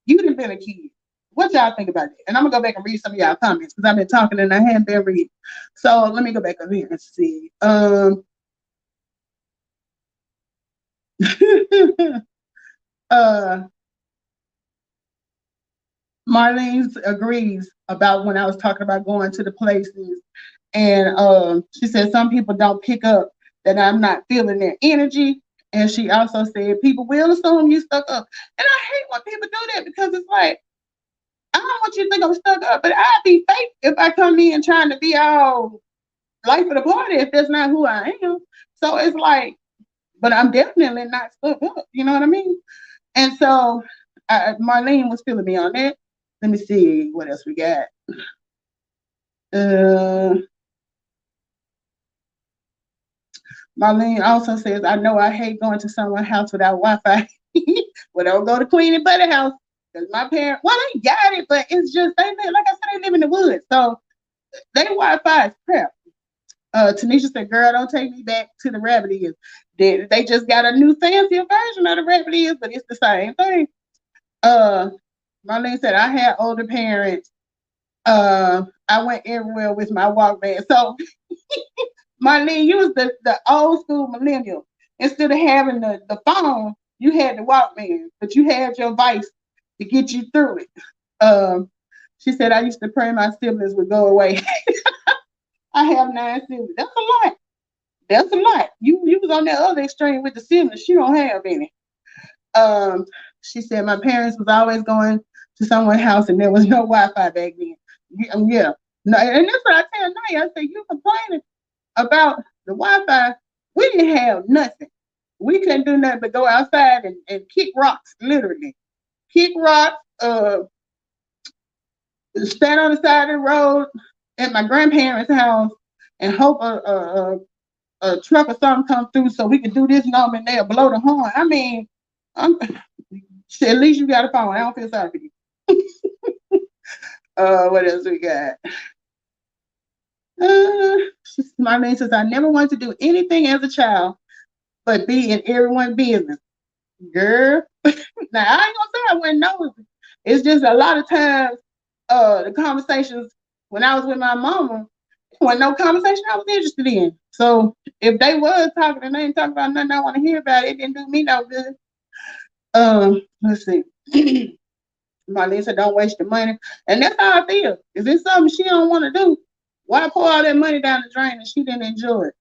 You done been a kid. What y'all think about that? And I'm gonna go back and read some of y'all comments because I've been talking and I haven't been reading. So let me go back over here and see. uh Marlene agrees about when I was talking about going to the places. And she said some people don't pick up that I'm not feeling their energy. And she also said people will assume you stuck up. And I hate when people do that because it's like, I don't want you to think I'm stuck up, but I'd be fake if I come in trying to be all life of the party if that's not who I am. So it's like, but I'm definitely not stuck up. You know what I mean? And so Marlene was feeling me on that. Let me see what else we got. Marlene also says, I know I hate going to someone's house without Wi-Fi. Well, don't go to Queen and Buddy house. Because my parents, well, they got it, but it's just, like I said, they live in the woods. So their Wi-Fi is crap. Tanisha said, "Girl, don't take me back to the rabbit ears. They just got a new fancier version of the rabbit ears, but it's the same thing." Uh, Marlene said, "I had older parents. I went everywhere with my Walkman." So, Marlene, you was the old school millennial. Instead of having the phone, you had the Walkman, but you had your vice to get you through it. Um, she said, "I used to pray my siblings would go away." I have 9 siblings. That's a lot. That's a lot. You was on that other extreme with the siblings. She don't have any. Um, she said my parents was always going to someone's house and there was no Wi-Fi back then. Yeah. No, and that's what I tell Naya. I said, you complaining about the Wi-Fi. We didn't have nothing. We couldn't do nothing but go outside and kick rocks, literally. Kick rocks, stand on the side of the road at my grandparents' house and hope a truck or something come through so we could do this number and they'll blow the horn. I mean, I'm, at least you got a phone. I don't feel sorry for you. What else we got? Uh, my name says, "I never wanted to do anything as a child but be in everyone's business." Girl, now I ain't gonna say I wasn't nosy. It's just a lot of times, the conversations when I was with my mama, wasn't no conversation I was interested in. So if they was talking and they ain't talking about nothing I want to hear about, it didn't do me no good. Let's see. Marlene said, "Don't waste your money," and that's how I feel. Is it something she don't want to do? Why pour all that money down the drain and she didn't enjoy it?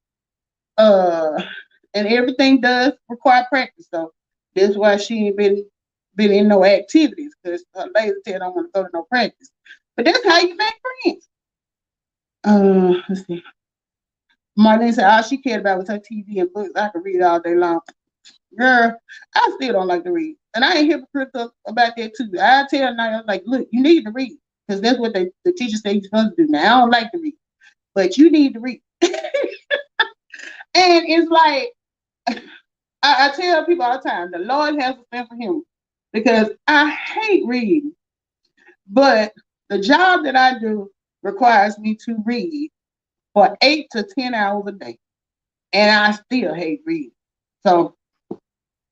Uh, and everything does require practice, so that's why she ain't been in no activities because her lazy tail don't want to go to no practice. But that's how you make friends. Let's see. Marlene said all she cared about was her TV and books. I could read all day long. Girl, I still don't like to read. And I ain't hypocritical about that too. I tell now, like, look, you need to read. Because that's what the teacher said you're supposed to do. Now, I don't like to read. But you need to read. And it's like, I tell people all the time, the Lord has a sense for humor. Because I hate reading. But the job that I do requires me to read for 8 to 10 hours a day. And I still hate reading. So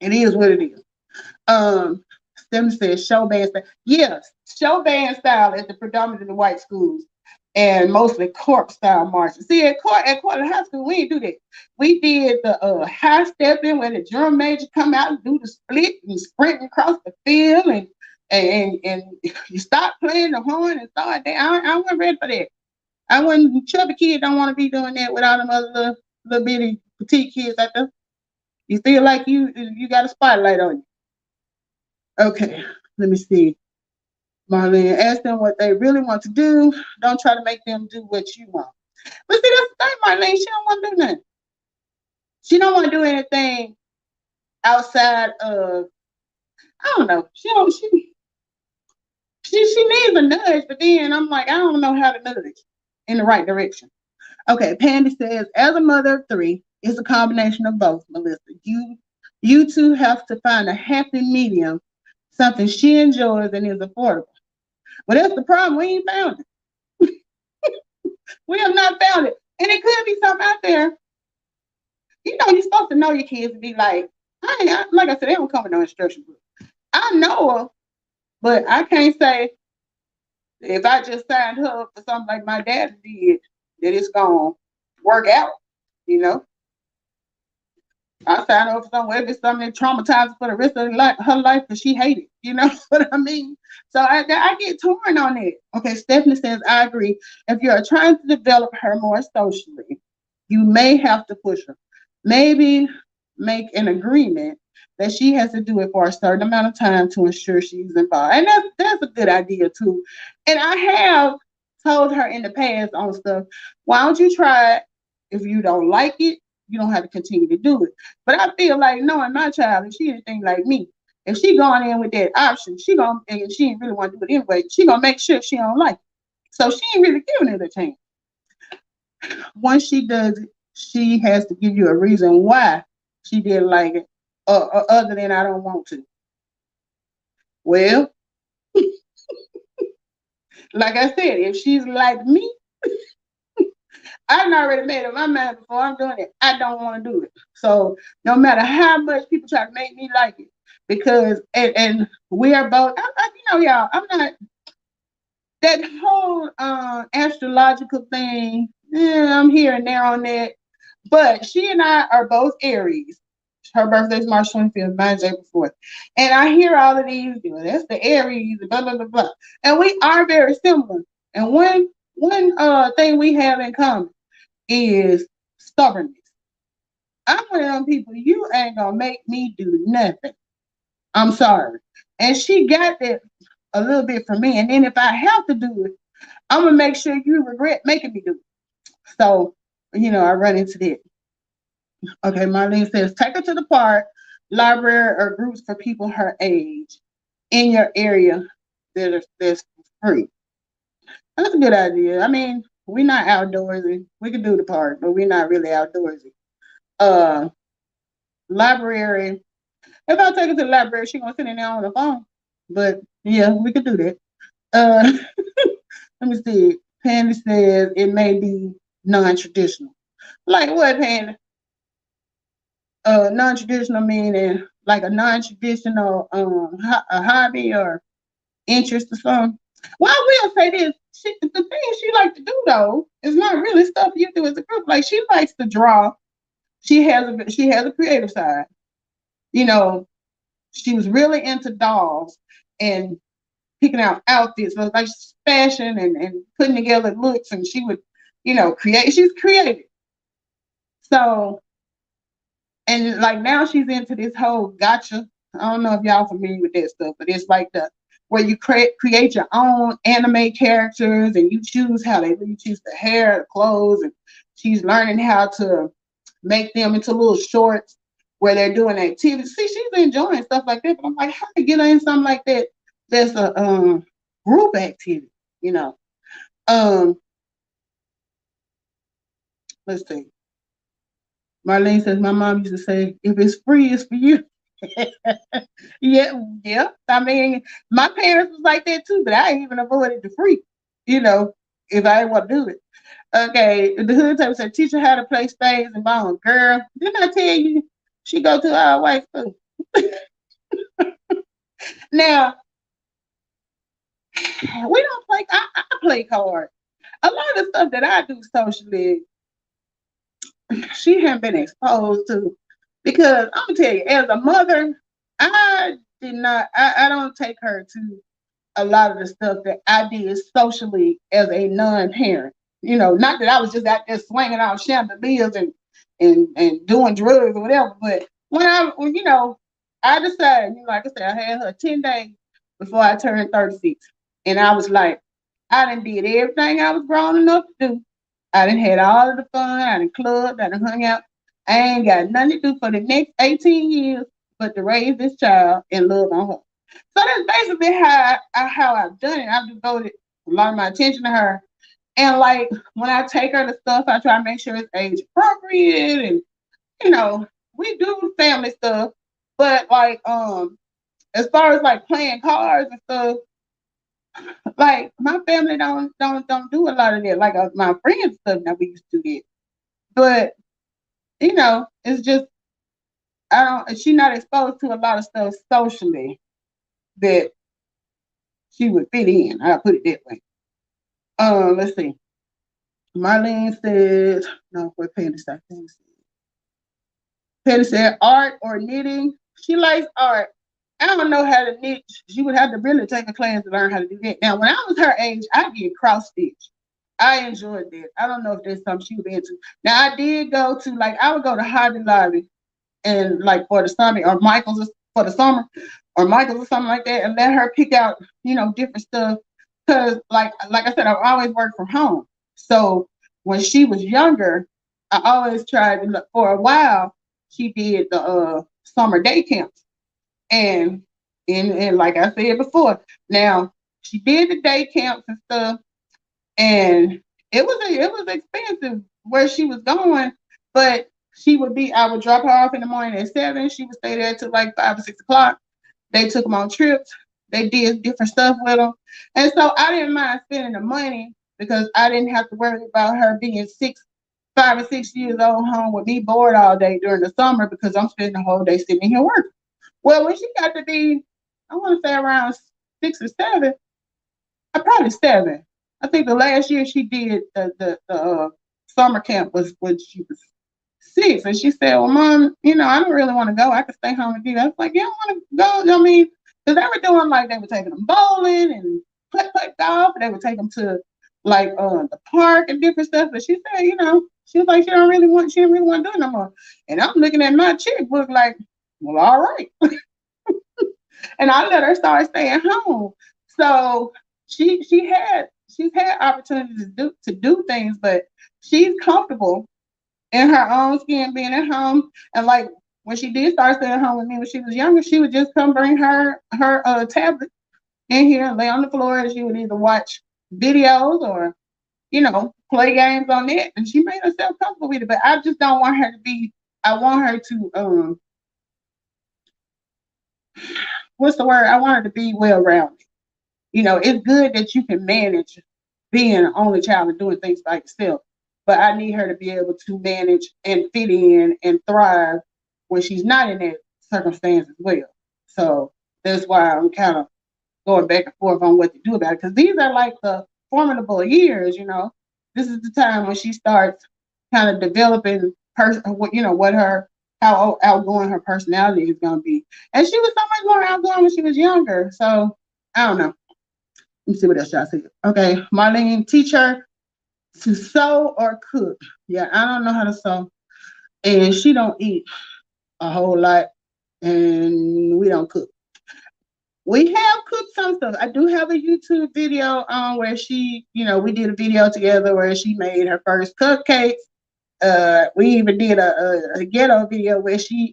it is what it is. Stephanie says show band style. Yes, show band style at the predominantly white schools and mostly corp style marching. See, at high school, we didn't do that. We did the high stepping where the drum major come out and do the split and sprint across the field and you stop playing the horn and start that. I wasn't ready for that. I wasn't chubby kid don't want to be doing that with all them other little bitty petite kids out there. You feel like you got a spotlight on you. Okay, let me see. Marlene, ask them what they really want to do. Don't try to make them do what you want. But see, that's the thing, Marlene. She don't want to do nothing. She don't want to do anything outside of, I don't know. She needs a nudge, but then I'm like, I don't know how to nudge in the right direction. Okay, Pandy says, as a mother of three, it's a combination of both, Melissa. You two have to find a happy medium, something she enjoys and is affordable. Well, that's the problem. We ain't found it. We have not found it. And it could be something out there. You know, you're supposed to know your kids to be like, like I said, they don't come with no instruction book. I know her, but I can't say if I just signed her up for something like my dad did, that it's going to work out, you know. I signed her up for something, if it's something that traumatized for the rest of her life because she hated, you know what I mean? So I get torn on it. Okay, Stephanie says, I agree. If you're trying to develop her more socially, you may have to push her. Maybe make an agreement that she has to do it for a certain amount of time to ensure she's involved. And that's a good idea too. And I have told her in the past on stuff, why don't you try it? If you don't like it, you don't have to continue to do it. But I feel like knowing my child, if she anything like me, if she going in with that option, and she ain't really want to do it anyway, she gonna make sure she don't like it. So she ain't really giving it a chance. Once she does it, she has to give you a reason why she didn't like it, other than I don't want to. Well, like I said, if she's like me, I've already made up my mind before I'm doing it. I don't want to do it. So no matter how much people try to make me like it, because and we are both. Y'all. I'm not that whole astrological thing. Yeah, I'm here and there on that. But she and I are both Aries. Her birthday's March 25th, mine's April 4th. And I hear all of these, that's the Aries, blah, blah, blah, blah. And we are very similar. And one thing we have in common is stubbornness. I'm one of them people, you ain't gonna make me do nothing. I'm sorry. And she got that a little bit from me. And then if I have to do it, I'm gonna make sure you regret making me do it. So, I run into that. Okay, Marlene says, take her to the park, library, or groups for people her age in your area that's free. That's a good idea. I mean, we're not outdoorsy. We can do the park, but we're not really outdoorsy. Uh, Library. If I take her to the library, she's gonna sit in there on the phone. But yeah, we could do that. Uh, let me see. Pandy says it may be non-traditional. Like what, Pandy? Non-traditional meaning like a non-traditional a hobby or interest or something. Well, I will say this: the thing she likes to do though is not really stuff you do as a group. Like she likes to draw. She has a creative side. You know, she was really into dolls and picking out outfits, so like fashion and putting together looks, and she would, create. She's creative. So and like now she's into this whole gotcha. I don't know if y'all familiar with that stuff, but it's like the where you create your own anime characters and you choose you choose the hair, the clothes, and she's learning how to make them into little shorts where they're doing activities. See, she's enjoying stuff like that, but I'm like, how to get her in something like that? That's a group activity, you know. Um, let's see. Marlene says my mom used to say, if it's free, it's for you. Yeah, yeah. I mean, my parents was like that too, but I even avoided the free, you know, if I didn't want to do it. Okay, the hood type said, teach her how to play spades and bone. Girl, didn't I tell you she go to our white school? Now, we don't play, I play cards. A lot of stuff that I do socially, she hadn't been exposed to. Because I'm gonna tell you, as a mother, I did not, I don't take her to a lot of the stuff that I did socially as a non-parent. Not that I was just out there swinging out chandeliers and doing drugs or whatever, but I decided, like I said, I had her 10 days before I turned 36. And I was like, I done did everything I was grown enough to do. I done had all of the fun, I done clubbed, I done hung out. I ain't got nothing to do for the next 18 years but to raise this child and love on her. So that's basically how I've done it. I've devoted a lot of my attention to her. And like when I take her to stuff, I try to make sure it's age appropriate and we do family stuff. But like as far as like playing cards and stuff, like my family don't do a lot of that. Like my friends stuff now we used to do it. But it's just she's not exposed to a lot of stuff socially that she would fit in. I'll put it that way. Let's see. Marlene says, no, what Penny said. Penny said art or knitting. She likes art. I don't know how to knit. She would have to really take a class to learn how to do that. Now, when I was her age, I did cross stitch. I enjoyed that. I don't know if that's something she would be into. Now, I did go to, like, I would go to Hobby Lobby and, like, for the summer, or Michael's for the summer, or Michael's or something like that, and let her pick out, different stuff. Because, like I said, I've always worked from home. So when she was younger, I always tried to look. For a while, she did the summer day camps. And like I said before, now she did the day camps and stuff, and it was expensive where she was going, but I would drop her off in the morning at 7. She would stay there till like 5 or 6 o'clock. They took them on trips. They did different stuff with them, and so I didn't mind spending the money because I didn't have to worry about her being sick 5 or 6 years old home with me bored all day during the summer because I'm spending the whole day sitting here working. Well, when she got to be, I want to say around 6 or 7, probably 7. I think the last year she did the summer camp was when she was 6, and she said, "Well, Mom, I don't really want to go. I could stay home with you." I was like, "You don't want to go?" I mean, because they were doing like they were taking them bowling and putt golf, and they would take them to like the park and different stuff. But she said, she was like, she didn't really want to do it no more. And I'm looking at my checkbook like, well, all right. And I let her start staying home. So she's had opportunities to do things, but she's comfortable in her own skin being at home. And like when she did start staying home with me when she was younger, she would just come bring her tablet in here and lay on the floor, and she would either watch videos or play games on it, and she made herself comfortable with it. But I just don't want her to be. I want her to what's the word? I want her to be well rounded. It's good that you can manage being an only child and doing things by yourself, but I need her to be able to manage and fit in and thrive when she's not in that circumstance as well. So that's why I'm kind of going back and forth on what to do about it, because these are like the formidable years. This is the time when she starts kind of developing what her how outgoing her personality is going to be. And she was so much more outgoing when she was younger. So I don't know. Let me see what else y'all see. Okay, Marlene, teach her to sew or cook. Yeah, I don't know how to sew, and she don't eat a whole lot, and we don't cook. We have cooked some stuff. I do have a YouTube video where we did a video together where she made her first cupcakes. We even did a ghetto video where she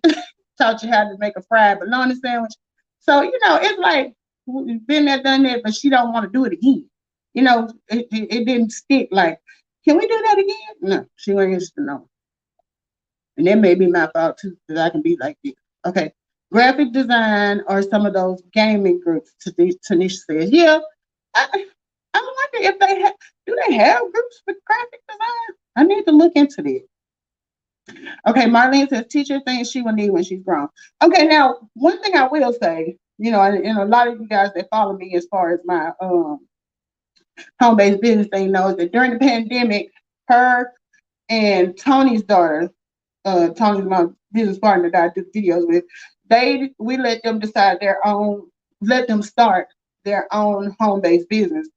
taught you how to make a fried bologna sandwich. So, it's like we've been there, done that, but she don't want to do it again. It didn't stick. Like, can we do that again? No, she ain't interested. No. And that may be my fault too, because I can be like this. Okay. Graphic design or some of those gaming groups, Tanisha says. Yeah. I wonder if do they have groups for graphic design? I need to look into that. Okay, Marlene says teacher things she will need when she's grown. Okay, now one thing I will say, and a lot of you guys that follow me as far as my home-based business thing knows that during the pandemic, her and Tony's daughter, Tony's my business partner that I do videos with, we let them let them start their own home-based business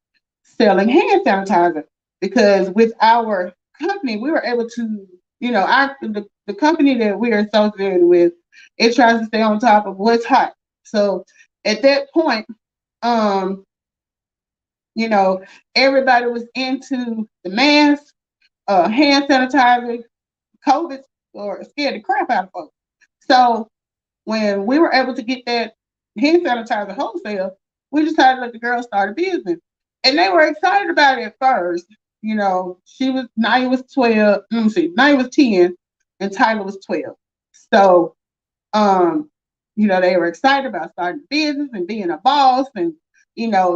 selling hand sanitizer, because with our company, we were able to, the company that we are associated with, it tries to stay on top of what's hot. So at that point, um, everybody was into the mask, hand sanitizer, COVID, or scared the crap out of folks. So when we were able to get that hand sanitizer wholesale, we decided to let the girls start a business. And they were excited about it at first. Naya was 12, let me see, Naya was 10 and Tyler was 12. So, they were excited about starting a business and being a boss and,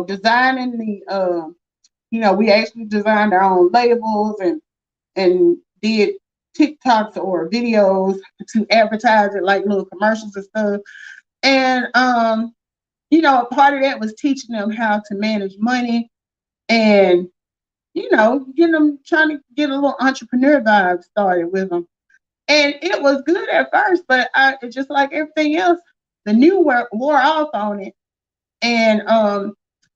designing we actually designed our own labels and did TikToks or videos to advertise it, like little commercials and stuff. And part of that was teaching them how to manage money and getting them, trying to get a little entrepreneur vibe started with them. And it was good at first, but just like everything else, the new wore off on it, and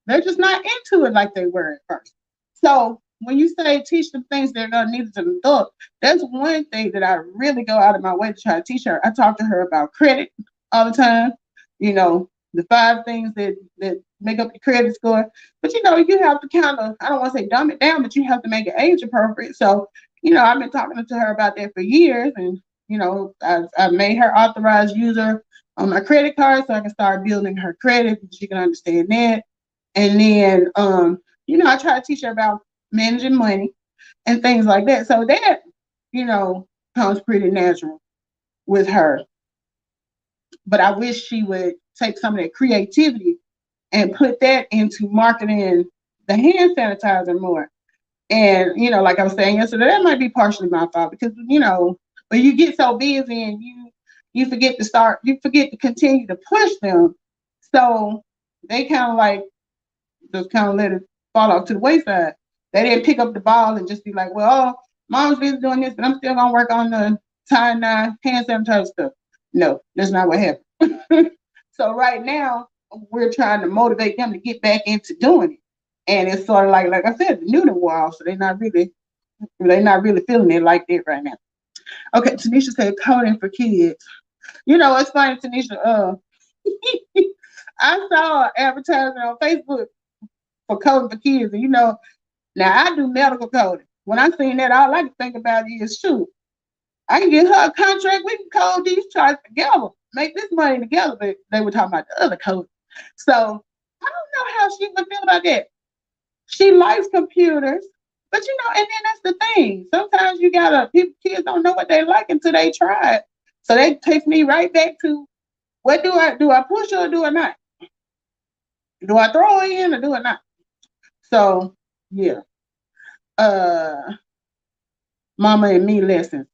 they're just not into it like they were at first. So when you say teach them things they're gonna need as an adult, that's one thing that I really go out of my way to try to teach her. I talk to her about credit all the time. The 5 things that make up your credit score. But you have to kind of, I don't want to say dumb it down, but you have to make it age appropriate. So, I've been talking to her about that for years, and I've made her authorized user on my credit card so I can start building her credit and she can understand that. And then I try to teach her about managing money and things like that. So that, comes pretty natural with her. But I wish she would take some of that creativity and put that into marketing the hand sanitizer more. And, like I was saying yesterday, that might be partially my fault because, when you get so busy and you forget to continue to push them. So they kind of like just kind of let it fall off to the wayside. They didn't pick up the ball and just be like, well, oh, mom's busy doing this, but I'm still gonna work on the tie nine hand sanitizer stuff. No, that's not what happened. So right now we're trying to motivate them to get back into doing it. And it's sort of like I said, the Newton wall, so they're not really feeling it like that right now. Okay, Tanisha said coding for kids. It's funny, Tanisha. I saw an advertisement on Facebook for coding for kids, and now I do medical coding. When I seen that, all I can think about is shoot, I can get her a contract. We can code these charts together, make this money together. But they were talking about the other code. So I don't know how she would feel about that. She likes computers, but and then that's the thing. Sometimes kids don't know what they like until they try it. So that takes me right back to what do I do? I push her or do I not? Do I throw her in or do I not? So yeah. Uh Mama and Me lessons.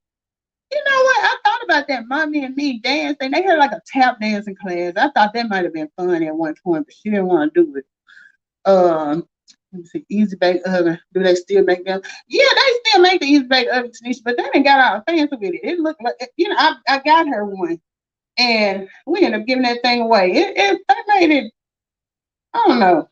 You know what? I thought about that Mommy and Me dancing. They had like a tap dancing class. I thought that might have been fun at one point, but she didn't want to do it. Let me see, Easy Bake Oven. Do they still make them? Yeah, they still make the Easy Bake Oven, Tanisha, but they didn't got all fancy with it. It looked like, I got her one, and we ended up giving that thing away. They made it, I don't know.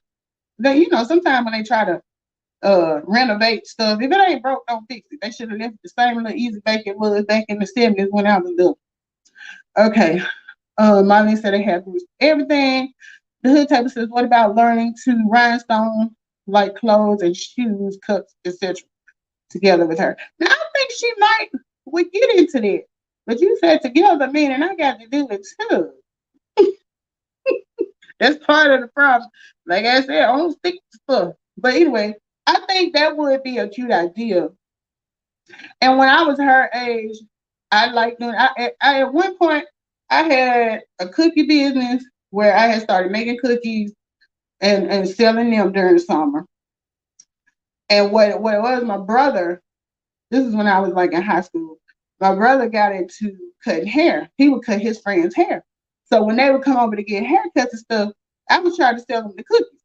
Sometimes when they try to renovate stuff, if it ain't broke, don't fix it. They should have left the same little Easy Bake it was back in the 70s when I was little. Okay. Marlene said they have everything. The hood table says, what about learning to rhinestone like clothes and shoes, cups, etc. together with her? Now I think she might would get into that. But you said together, meaning I got to do it too. That's part of the problem. Like I said, I don't stick to stuff. But anyway, I think that would be a cute idea. And when I was her age, I liked doing. I at one point I had a cookie business where I had started making cookies and selling them during the summer. And what it was, my brother. This is when I was like in high school. My brother got into cutting hair. He would cut his friends' hair. So when they would come over to get haircuts and stuff, I would try to sell them the cookies.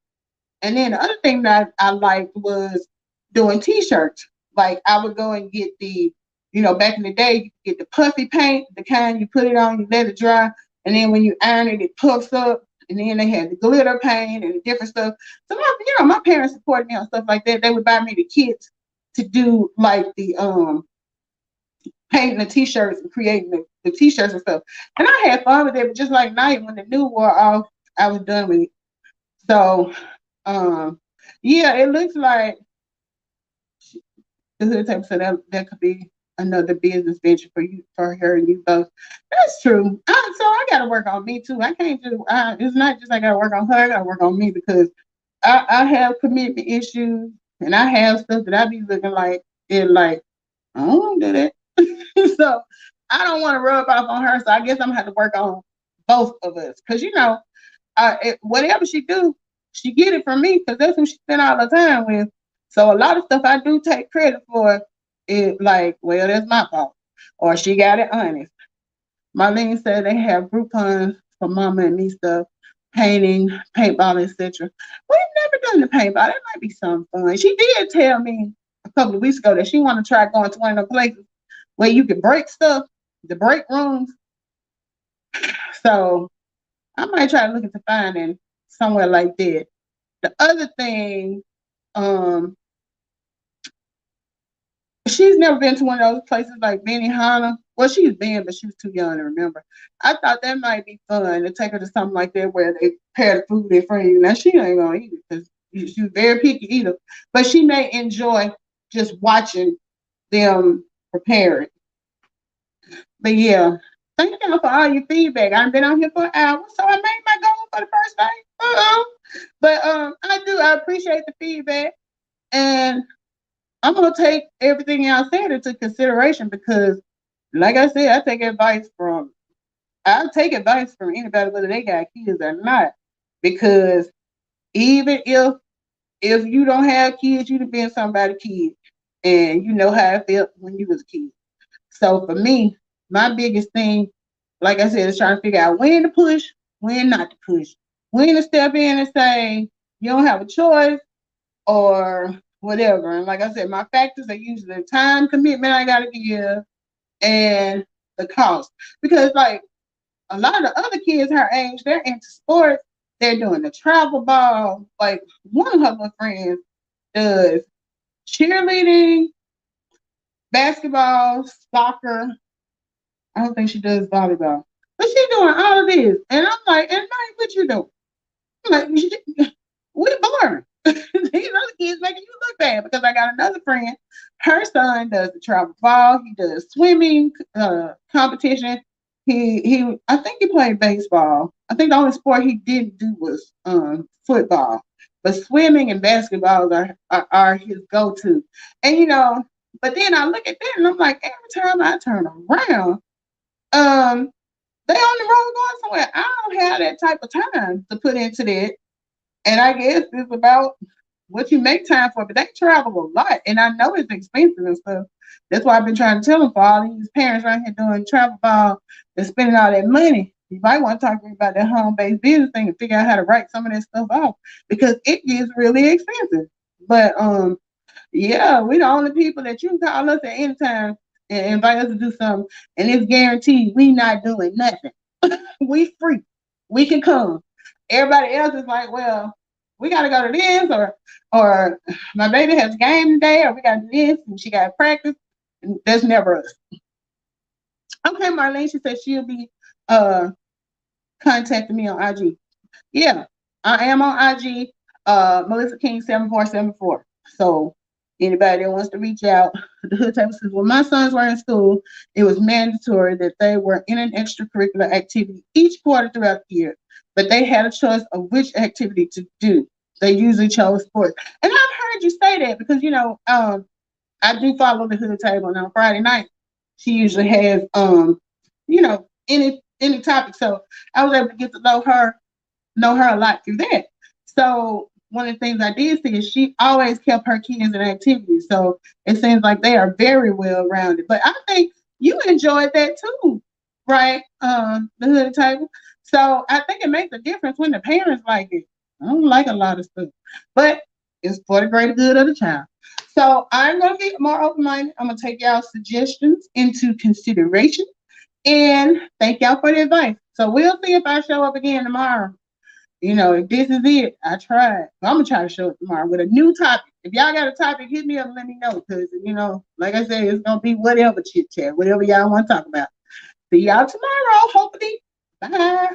And then the other thing that I liked was doing T-shirts. Like I would go and get back in the day, you could get the puffy paint, the kind you put it on, you let it dry, and then when you iron it, it puffs up. And then they had the glitter paint and the different stuff. So my parents supported me on stuff like that. They would buy me the kits to do like the painting the T-shirts and creating the T-shirts and stuff. And I had fun with it, but just like night when the new wore off, I was done with it. So yeah, it looks like the hood type, so that could be another business venture for her and you both. That's true. So I got to work on me too. I can't do. It's not just I got to work on her. I got to work on me because I have commitment issues and I have stuff that I be looking like I don't do that. So I don't want to rub off on her. So I guess I'm gonna have to work on both of us because whatever she do, she get it from me because that's who she spend all the time with. So a lot of stuff I do take credit for it like, well, that's my fault. Or she got it honest. Marlene said they have Groupons for Mama and Me stuff, painting, paintball, etc. We've never done the paintball. That might be something fun. She did tell me a couple of weeks ago that she want to try going to one of those places where you can break stuff, the break rooms. So I might try to look into finding somewhere like that. The other thing, she's never been to one of those places like Benihana. Well, she's been, but she was too young to remember. I thought that might be fun to take her to something like that where they prepare the food in front of you. Now, she ain't going to eat it because she's very picky eater, but she may enjoy just watching them prepare it. But yeah, thank you for all your feedback. I've been on here for an hour, so I made my goal for the first day. But I appreciate the feedback. And I'm gonna take everything y'all said into consideration because, like I said, I'll take advice from anybody whether they got kids or not. Because even if if you don't have kids, you'd have been somebody's kid, and you know how it felt when you was a kid. So for me, my biggest thing, like I said, is trying to figure out when to push, when not to push, when to step in and say you don't have a choice or whatever. And like I said, my factors are usually the time commitment I gotta give and the cost. Because like a lot of the other kids her age, they're into sports. They're doing the travel ball. Like one of her little friends does cheerleading, basketball, soccer. I don't think she does volleyball. But she's doing all of this. And I'm like, and Mike, what you doing? I'm like, we boring. These other kids making you look bad because I got another friend. Her son does the travel ball. He does swimming competition. He I think he played baseball. I think the only sport he didn't do was football. But swimming and basketball are his go-to. And but then I look at that and I'm like, every time I turn around, um, they on the road going somewhere. I don't have that type of time to put into that. And I guess it's about what you make time for, but they travel a lot, and I know it's expensive and stuff. That's why I've been trying to tell them for all these parents right here doing travel ball and spending all that money. You might want to talk to me about that home-based business thing and figure out how to write some of that stuff off because it gets really expensive. But yeah, we the only people that you can call us at any time and invite us to do something, and it's guaranteed we not doing nothing. We free. We can come. Everybody else is like, well, we gotta go to this or my baby has game today or we gotta do this and she got practice. And that's never us. Okay, Marlene, she said she'll be uh contacting me on IG. Yeah, I am on IG, Melissa King 7474. So anybody that wants to reach out, the hood table says, when my sons were in school, it was mandatory that they were in an extracurricular activity each quarter throughout the year, but they had a choice of which activity to do. They usually chose sports. And I've heard you say that because, I do follow the hood table, and on Friday night, she usually has, any topic. So I was able to get to know her a lot through that. So one of the things I did see is she always kept her kids in activities. So it seems like they are very well rounded. But I think you enjoyed that too, right? The hood table. So I think it makes a difference when the parents like it. I don't like a lot of stuff, but it's for the greater good of the child. So I'm gonna be more open minded. I'm gonna take y'all suggestions into consideration and thank y'all for the advice. So we'll see if I show up again tomorrow. If this is it, I tried. I'm gonna try to show up tomorrow with a new topic. If y'all got a topic, hit me up and let me know. Because like I said, it's gonna be whatever chit chat, whatever y'all want to talk about. See y'all tomorrow, hopefully. Bye.